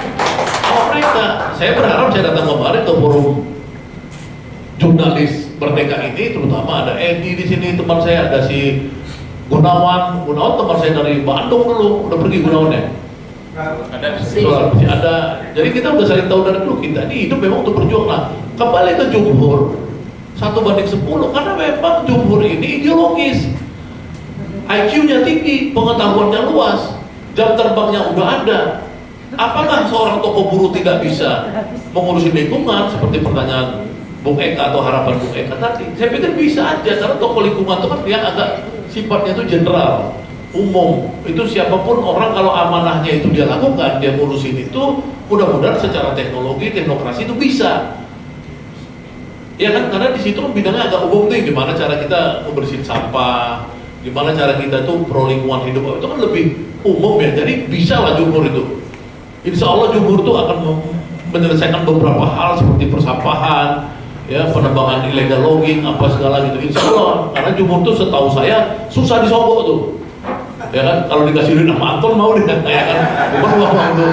sama mereka. Saya berharap saya datang kemarin ke forum jurnalis Merdeka ini, terutama ada Edi di sini, teman saya, ada si Gunawan teman saya dari Bandung dulu, udah pergi Gunawannya. Ada, jadi kita udah saling tahu dari dulu, kita ini hidup memang untuk berjuang. Nah, kembali ke Jumhur 1/10, karena memang Jumhur ini ideologis, IQ-nya tinggi, pengetahuannya luas, jam terbangnya udah ada. Apakah seorang tokoh buruh tidak bisa mengurusi lingkungan seperti pertanyaan Bung Eka atau harapan Bung Eka tadi? Saya pikir bisa aja, karena tokoh lingkungan itu kan yang agak sifatnya itu general, umum. Itu siapapun orang kalau amanahnya itu dia lakukan, dia ngurusin itu, mudah-mudahan secara teknologi, teknokrasi itu bisa. Ya kan, karena di situ bidangnya agak umum nih, gimana cara kita membersihin sampah, gimana cara kita tuh pro lingkungan hidup, itu kan lebih umum ya. Jadi bisa lah Jumhur itu. Insya Allah Jumhur itu akan menyelesaikan beberapa hal seperti persampahan, ya, penebangan illegal logging, apa segala gitu. Insya Allah, karena Jumhur tuh setahu saya susah disogok tuh, ya kan? Kalau dikasih duit sama Anton mau deh, ya kan? Bukan uang untuk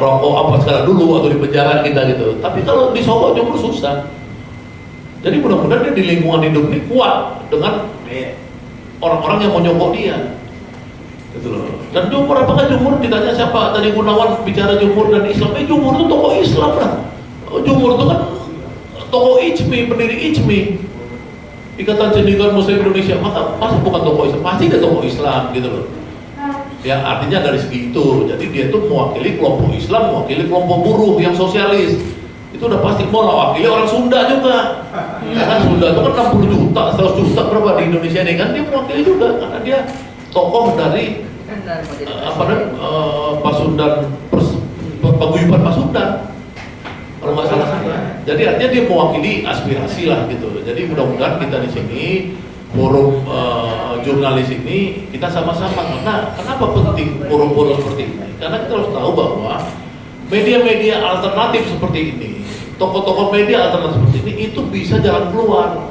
rokok apa segala dulu atau di penjara kita gitu. Tapi kalau disogok Jumhur susah. Jadi mudah-mudahan dia di lingkungan hidup ini kuat dengan orang-orang yang mau nyogok dia, gitu loh. Dan Jumhur, apakah Jumhur, ditanya siapa tadi Gunawan bicara Jumhur dan Islam? Jumhur itu tokoh Islam lah. Jumhur itu kan tokoh IJMI, pendiri IJMI, Ikatan Cendekiawan Muslim Indonesia. Masa bukan tokoh Islam? Pasti dia tokoh Islam, gitu loh. Yang artinya dari segi itu, jadi dia itu mewakili kelompok Islam, mewakili kelompok buruh yang sosialis. Itu udah pasti. Mau mewakili orang Sunda juga, ya kan? Sunda itu kan 60 juta, 100 juta berapa di Indonesia ini kan? Dia mewakili juga, karena dia tokoh dari Pasundan, paguyuban Pasundan kalau nggak salah. Jadi artinya dia mewakili aspirasi lah gitu. Jadi mudah-mudahan kita di sini forum jurnalis ini kita sama-sama. Karena kenapa penting forum-forum seperti ini? Karena kita harus tahu bahwa media-media alternatif seperti ini, tokoh-tokoh media alternatif seperti ini itu bisa jalan keluar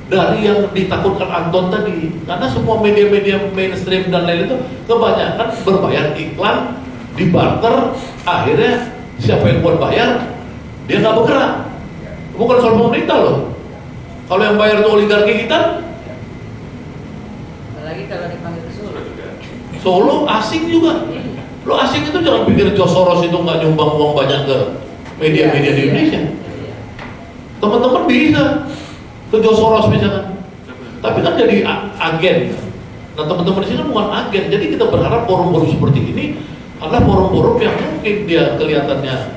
dari yang ditakutkan Anton tadi. Karena semua media-media mainstream dan lain itu kebanyakan berbayar iklan, dibarter, akhirnya siapa yang buat bayar dia nggak bergerak. Bukan soal pemerintah loh. Kalau yang bayar itu oligarki kita, apalagi kalau dipanggil ke Solo asing juga. Lo asing itu jangan pikir George Soros itu nggak nyumbang uang banyak ke media-media di Indonesia. Teman-teman bisa ke George Soros misalkan, tapi kan jadi agen. Nah teman-teman di sini kan bukan agen. Jadi kita berharap forum-forum seperti ini adalah forum-forum yang mungkin dia kelihatannya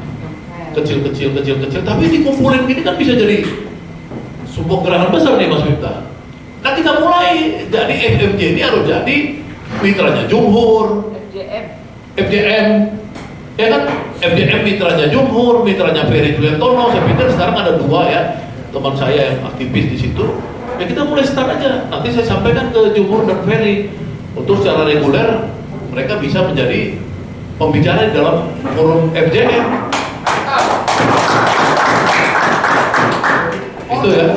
kecil-kecil, tapi dikumpulin gini kan bisa jadi sebuah gerakan besar nih Mas Miftah. Nah kita mulai, jadi FMJ ini harus jadi mitranya Jumhur, FJM, ya kan? FJM mitranya Jumhur, mitranya Ferry Juliantono. Saya pikir sekarang ada 2 ya teman saya yang aktivis di situ. Ya kita mulai start aja. Nanti saya sampaikan ke Jumhur dan Ferry untuk secara reguler mereka bisa menjadi pembicara di dalam forum FJM. Itu ya.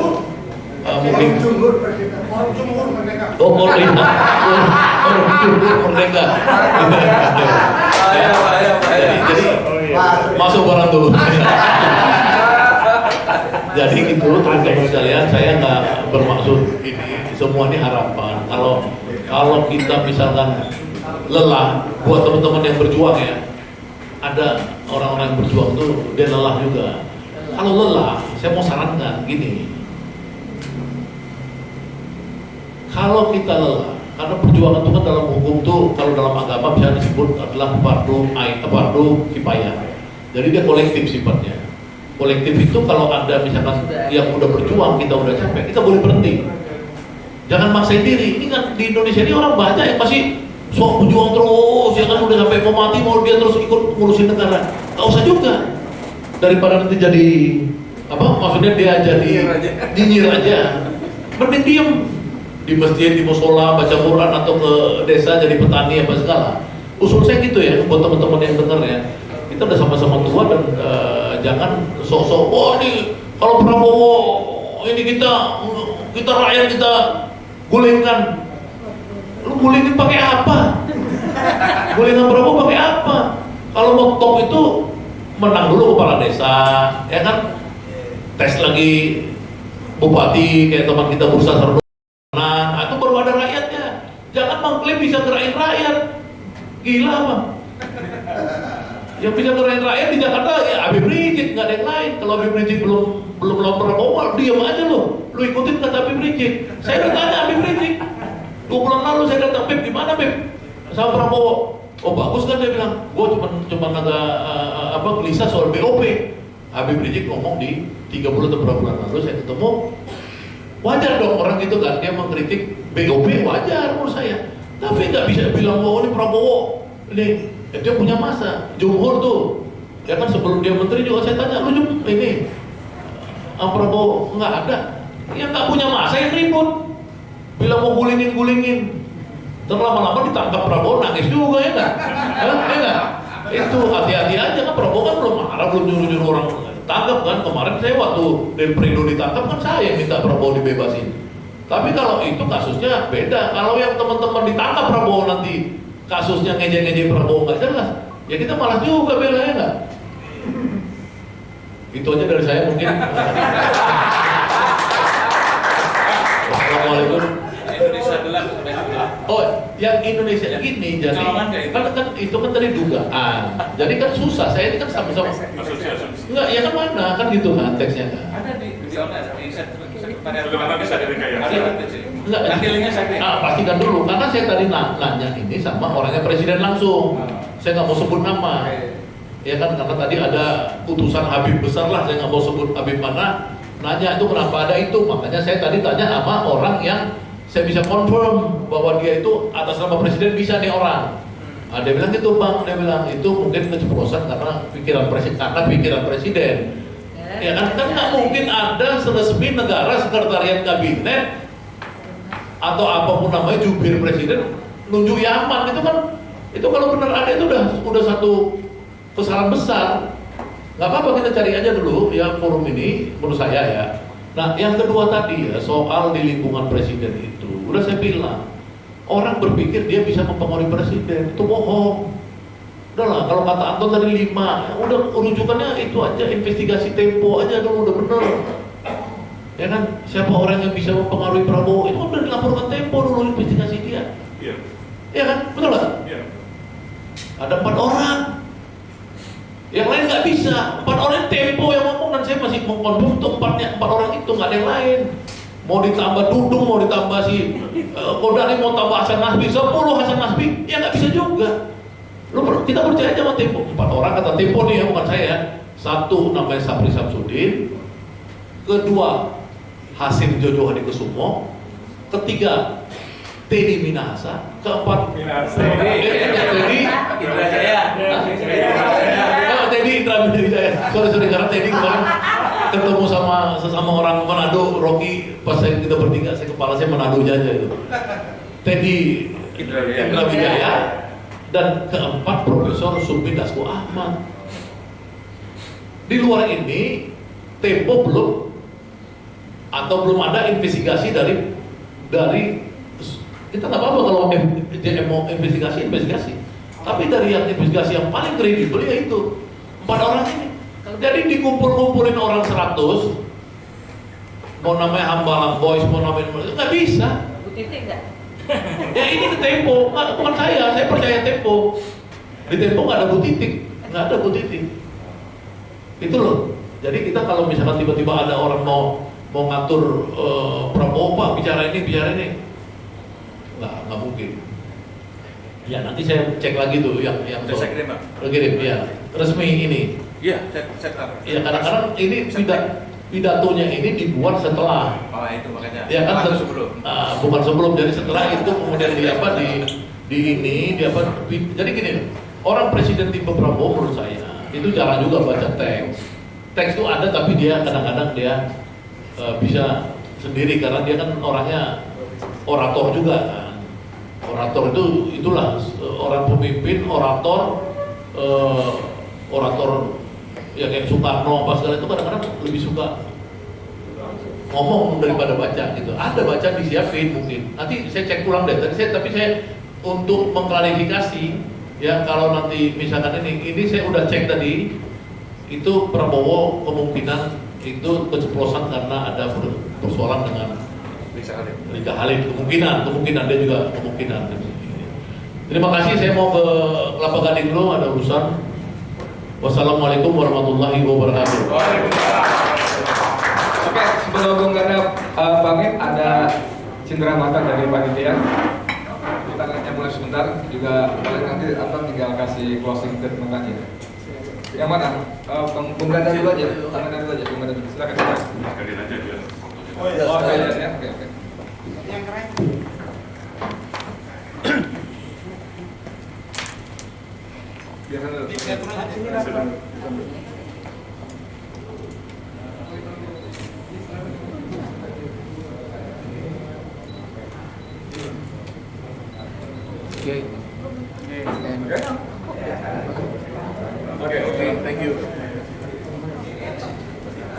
Mungkin Jumhur Merdeka. Oh, Merdeka. Jumhur Merdeka. Jadi masuk barang dulu. Jadi gitu teman-teman sekalian, saya nggak bermaksud ini semua ini harapan. Kalau kita misalkan lelah, buat teman-teman yang berjuang ya, ada orang-orang yang berjuang tuh dia lelah juga. Kalau lelah, saya mau sarankan gini. Kalau kita lelah, Karena perjuangan itu kan dalam hukum tuh, kalau dalam agama bisa disebut adalah fardu kifayah. Jadi dia kolektif sifatnya. Kolektif itu kalau ada misalkan yang udah berjuang, kita udah capek, kita boleh berhenti. Jangan maksain diri. Ini kan di Indonesia ini orang banyak yang masih sok berjuang terus, ya kan udah sampai mau mati, mau dia terus ikut ngurusin negara. Gak usah juga. Daripada nanti jadi apa? Maksudnya dia jadi nyinyir aja. Mending diem di masjid, di musola, baca Quran atau ke desa jadi petani apa segala. Usul saya gitu ya, buat teman-teman yang dengar ya. Kita udah sama-sama tua dan jangan sok-sok. Oh ini kalau Prabowo ini kita rakyat kita gulingkan. Lu gulingin pakai apa? Gulingan Prabowo pakai apa? Kalau mau top itu menang dulu kepala desa, ya kan? Tes lagi bupati kayak teman kita Bursa Sardo. Nah, itu baru ada rakyatnya. Jangan mengklaim bisa gerakin rakyat. Gila apa? Yang bisa gerakin rakyat di Jakarta ya Habib Rizik, nggak ada yang lain. Kalau Habib Rizik belum Prabowo, diam aja lo. Lu ikutin kata Habib Rizik. Saya udah tanya Habib Rizik. 2 bulan lalu saya datang, Beb, gimana Beb? Sama Prabowo. Oh bagus kan, dia bilang. Gue cuma agak gelisah soal BOP. Habib Rizik ngomong di 3 bulan atau berapa bulan lalu saya ketemu. Wajar dong orang gitu kan, dia mengkritik BOP, wajar menurut saya. Tapi nggak bisa bilang bahwa ini Prabowo, ini dia punya masa. Jumhur tuh, ya kan sebelum dia menteri juga saya tanya, lu ini Prabowo nggak ada, yang nggak punya masa yang ribut, bilang mau gulingin. Terus lama-lama ditangkap Prabowo nangis juga ya nggak? Ya nggak? Itu hati-hati aja kan, Prabowo kan belum marah, belum nyuruh orang tangkap kan. Kemarin saya waktu Del Prado ditangkap kan saya yang minta Prabowo dibebasin. Tapi kalau itu kasusnya beda. Kalau yang teman-teman ditangkap Prabowo nanti kasusnya ngejek-ngejek Prabowo nggak jelas, ya kita malas juga bela ya nggak? Itu aja dari saya mungkin. Assalamualaikum. Oh, yang Indonesia gini, jadi kan itu kan tadi dugaan. Jadi kan susah. Saya ini kan sama-sama. Enggak, ya kan mana kan gitu kan teksnya kan. Ada di online. Bagaimana bisa direkayasa? Enggak, pastikan dulu. Karena saya tadi nanya ini sama orangnya presiden langsung. Saya nggak mau sebut nama. Ya kan karena tadi ada putusan Habib besar lah. Saya nggak mau sebut Habib mana. Nanya itu kenapa ada itu. Makanya saya tadi tanya sama orang yang saya bisa confirm bahwa dia itu atas nama presiden bisa nih orang. Nah, dia bilang gitu bang, dia bilang itu mungkin keceplosan karena pikiran presiden. Ya kan nggak mungkin ada resmi negara sekretariat kabinet atau apapun namanya jubir presiden nunjuk Yaman itu kalau benar ada itu udah satu kesalahan besar. Nggak apa-apa kita cari aja dulu ya forum ini menurut saya ya. Nah, yang kedua tadi ya soal di lingkungan presiden itu, udah saya bilang orang berpikir dia bisa mempengaruhi presiden, itu bohong. Udahlah, kalau kata Anton tadi 5, udah rujukannya itu aja, investigasi Tempo aja dulu udah bener. Ya kan, siapa orang yang bisa mempengaruhi Prabowo itu udah dilaporkan Tempo dulu investigasi dia. Iya. Ya kan, betul nggak? Iya. Ada 4 orang. Yang lain nggak bisa, 4 orang Tempo yang ngomong dan saya masih mau konfirm untuk 4 orang itu nggak ada yang lain. Mau ditambah Dudung, mau ditambah si Kodari, mau tambah Hasan Nasbi, 10 Hasan Nasbi, ya nggak bisa juga. Kita percaya aja sama Tempo. 4 orang kata Tempo nih ya, bukan saya. 1 namanya Sapri Samsudin, 2 Hasim Jojo Hadikusumo, 3 Teddy Minahasa, 4 Teddy Indra Jaya. Sorry karena Teddy kemarin ketemu sama sesama orang Manado, Rocky, pas kita bertiga, kepala saya Manado aja itu. Teddy Indra Jaya. Dan 4 Profesor Supri Dasko Ahmad. Di luar ini Tempo belum ada investigasi dari kita nggak apa-apa kalau dia mau investigasi. Tapi dari yang investigasi yang paling kredibel ya itu 4 orang ini. Jadi dikumpul-kumpulin orang 100, mau namanya Hambalang Boys, mau namanya nggak bisa. Titik nggak? Ya ini ke Tempo, bukan saya percaya Tempo. Di Tempo nggak ada Bu Titik, itu loh. Jadi kita kalau misalkan tiba-tiba ada orang mau ngatur Prabowo Pak bicara ini, nggak mungkin. Ya nanti saya cek lagi tuh yang Saya kirim, Pak. kirim ya resmi ini. Iya, saya tahu. Ya kadang-kadang ini pidatonya ini dibuat setelah. Oh itu makanya. Ya kan Atau sebelum. bukan sebelum, jadi setelah itu kemudian jadi gini, orang presiden tipe Prabowo menurut saya itu jarang juga baca teks itu ada, tapi dia kadang-kadang dia bisa sendiri karena dia kan orangnya orator juga kan. Orator itulah orang pemimpin, orator ya kayak Soekarno apa segala itu kadang-kadang lebih suka ngomong daripada baca gitu. Ada baca disiapin mungkin. Nanti saya cek ulang deh. Tapi saya untuk mengklarifikasi ya, kalau nanti misalkan ini saya udah cek tadi itu Prabowo kemungkinan itu keceplosan karena ada persoalan dengan Lika Halid, kemungkinan dia juga kemungkinan. Terima kasih, saya mau ke Kelapa Gading dulu, ada urusan. Wassalamualaikum warahmatullahi wabarakatuh. Oke, sebelum Bung Karna pamit, ada cenderamata dari panitia. Kita akan mulai sebentar, juga nanti tinggal kasih closing statement aja. Yang mana? Bung Karna dulu aja, Bung Karna dulu aja, silakan. Sekalian aja biar. Oh iya, oke. Yang keren. Oke, Thank you.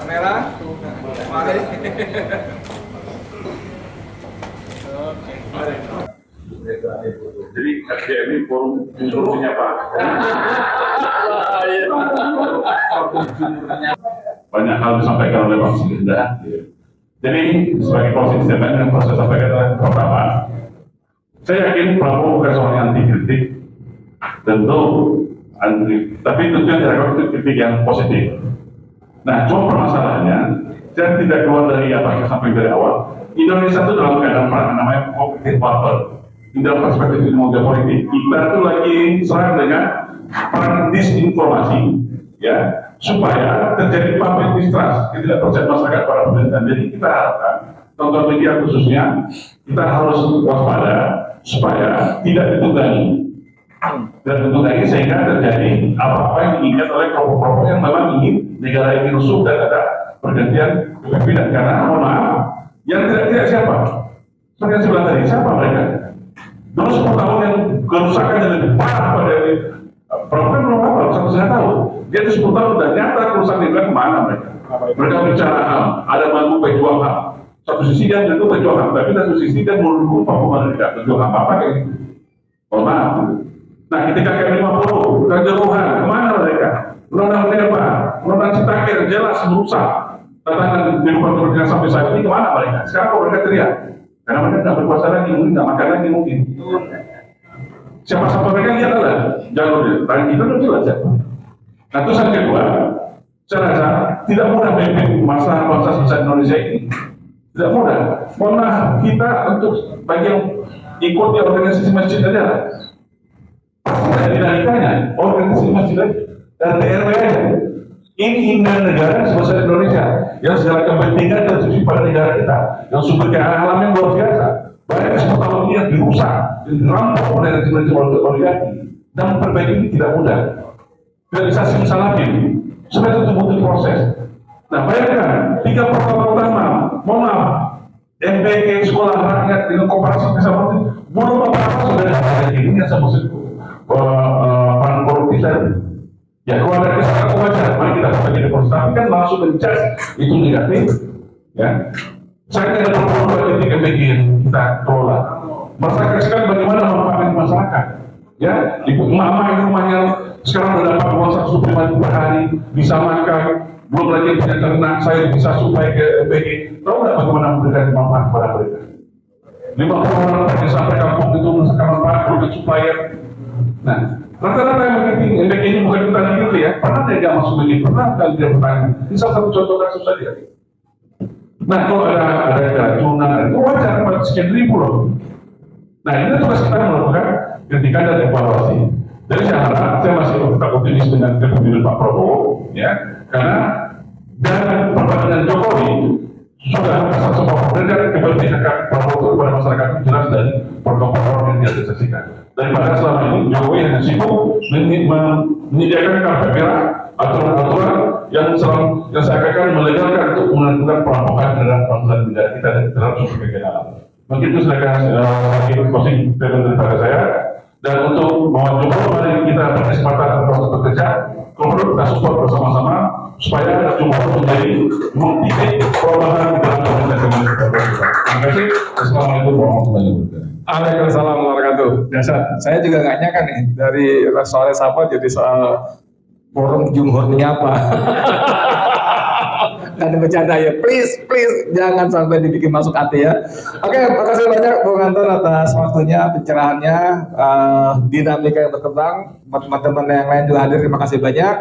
kamera, mari. Jadi FGM ini forum instruksinya Pak. Banyak hal disampaikan oleh Pak Sekda. Jadi sebagai closing statement yang saya sampaikan adalah pertama, saya yakin Prabowo bukan seorang yang anti kritik, tentu tapi tentunya tidak kritik yang positif. Nah, cuma permasalahannya, saya tidak keluar dari apa yang sampai dari awal. Indonesia itu dalam keadaan namanya cognitive warfare. Dalam perspektif ilmu geopolitik, kita itu lagi serang dengan perang disinformasi, ya, supaya terjadi public distrust, tidak percaya masyarakat pada pemerintahan. Jadi kita harapkan, tonton media khususnya, kita harus waspada supaya tidak ditunggangi. Dan ditunggangi sehingga terjadi apa-apa yang diinginkan oleh kelompok-kelompok yang memang ingin negara ini rusuh dan ada pergantian kepemimpinan. Karena mohon maaf, yang tidak siapa? Seperti yang saya bilang tadi, siapa mereka? Dulu 10 tahun yang kerusakan yang lebih parah pada Prabowo belum apa, saya tahu. Dia itu 10 tahun dan nyata kerusakan di bilang kemana mereka? Mereka bicara HAM, ada mampu pejuang HAM. Satu sisi dia tentu pejuang HAM, tapi satu sisi dia mendukung Papua mereka pejuang HAM apa kayak gitu. Mohon maaf. Nah, ketika K50, kejeruhan, kemana mereka? Undang-undang apa? Undang-undang Ciptaker jelas merusak tatanan kehidupan keluarga sampai saat ini, kemana mereka? Sekarang mereka teriak. Karena mereka tidak berkuasa lagi, mungkin tidak makan lagi mungkin. Siapa mereka lihat adalah jalurnya. Tadi kita itu jelas siapa. Nah, terus yang kedua, saya rasa tidak mudah memimpin masalah bangsa sebesar Indonesia ini. Tidak mudah. Mohon maaf, kita untuk bagi yang ikut di organisasi masjid aja, tidak dinamikanya organisasi masjid aja dan TRW aja. Ini indah negara sebesar Indonesia yang segala kepentingan tertuju pada negara kita, yang sumber daya alam yang luar biasa. Banyak 10 tahun ini yang dirusak, dirampok oleh rezim oligarki, dan memperbaiki ini tidak mudah. Tidak bisa simsalabim, sebenarnya itu butuh proses. Nah, bayangkan 3 protokol utama, mohon maaf, MBK sekolah rakyat dengan koperasi bersama belum apa-apa sudah ada ini yang saya maksud peran korupsi tadi. Ya, kalau ada kesalahan wajar, mari kita bagi proses. Tapi kan langsung mencas itu negatif, ya. Saya tidak perlu ketika MBK kita kelola. Masyarakat sekarang bagaimana memanfaatkan masyarakat? Ya, ibu mama yang rumahnya sekarang sudah dapat uang 150 per hari, bisa makan, belum lagi punya ternak, saya bisa supply ke MBK. Tahu nggak bagaimana memberikan manfaat kepada mereka? 50 orang yang sampai kampung itu merasakan manfaat untuk supplier. Nah, rata-rata yang mengerti MBK ini bukan petani gitu ya, pernah tidak masuk begini, pernah kali dia petani. Ini salah satu contoh kasus saja. Nah, kalau ada keracunan, itu wajar, sekian ribu loh. Nah ini tugas kita melakukan kritikan dan evaluasi. Jadi saya harap, saya masih tetap optimis dengan kepemimpinan Pak Prabowo, ya, karena dari perbandingan Jokowi sudah semua berbeda keberpihakan Prabowo kepada masyarakat itu jelas dari program-program yang dia realisasikan. Daripada selama ini Jokowi hanya sibuk menyediakan kartu merah, aturan-aturan yang seakan-akan melegalkan untuk menentukan perampokan terhadap bangsa dan negara kita dan terhadap sumber daya alam. Mungkin itu silakan ikut closing statement daripada saya. Dan untuk mewujudkan mari kita berkesempatan untuk bekerja, kemudian kita support bersama-sama supaya jumlah menjadi titik perubahan di dalam komunikasi kita. Terima kasih. Assalamualaikum warahmatullahi wabarakatuh. Waalaikumsalam warahmatullahi wabarakatuh. Biasa, saya juga nggak nyangka nih dari soal reshuffle jadi soal forum jumhur menyapa. Kan bercanda ya, please jangan sampai dibikin masuk hati ya. Oke, makasih banyak Bung Anton atas waktunya, pencerahannya, dinamika yang berkembang. Teman-teman yang lain juga hadir, terima kasih banyak.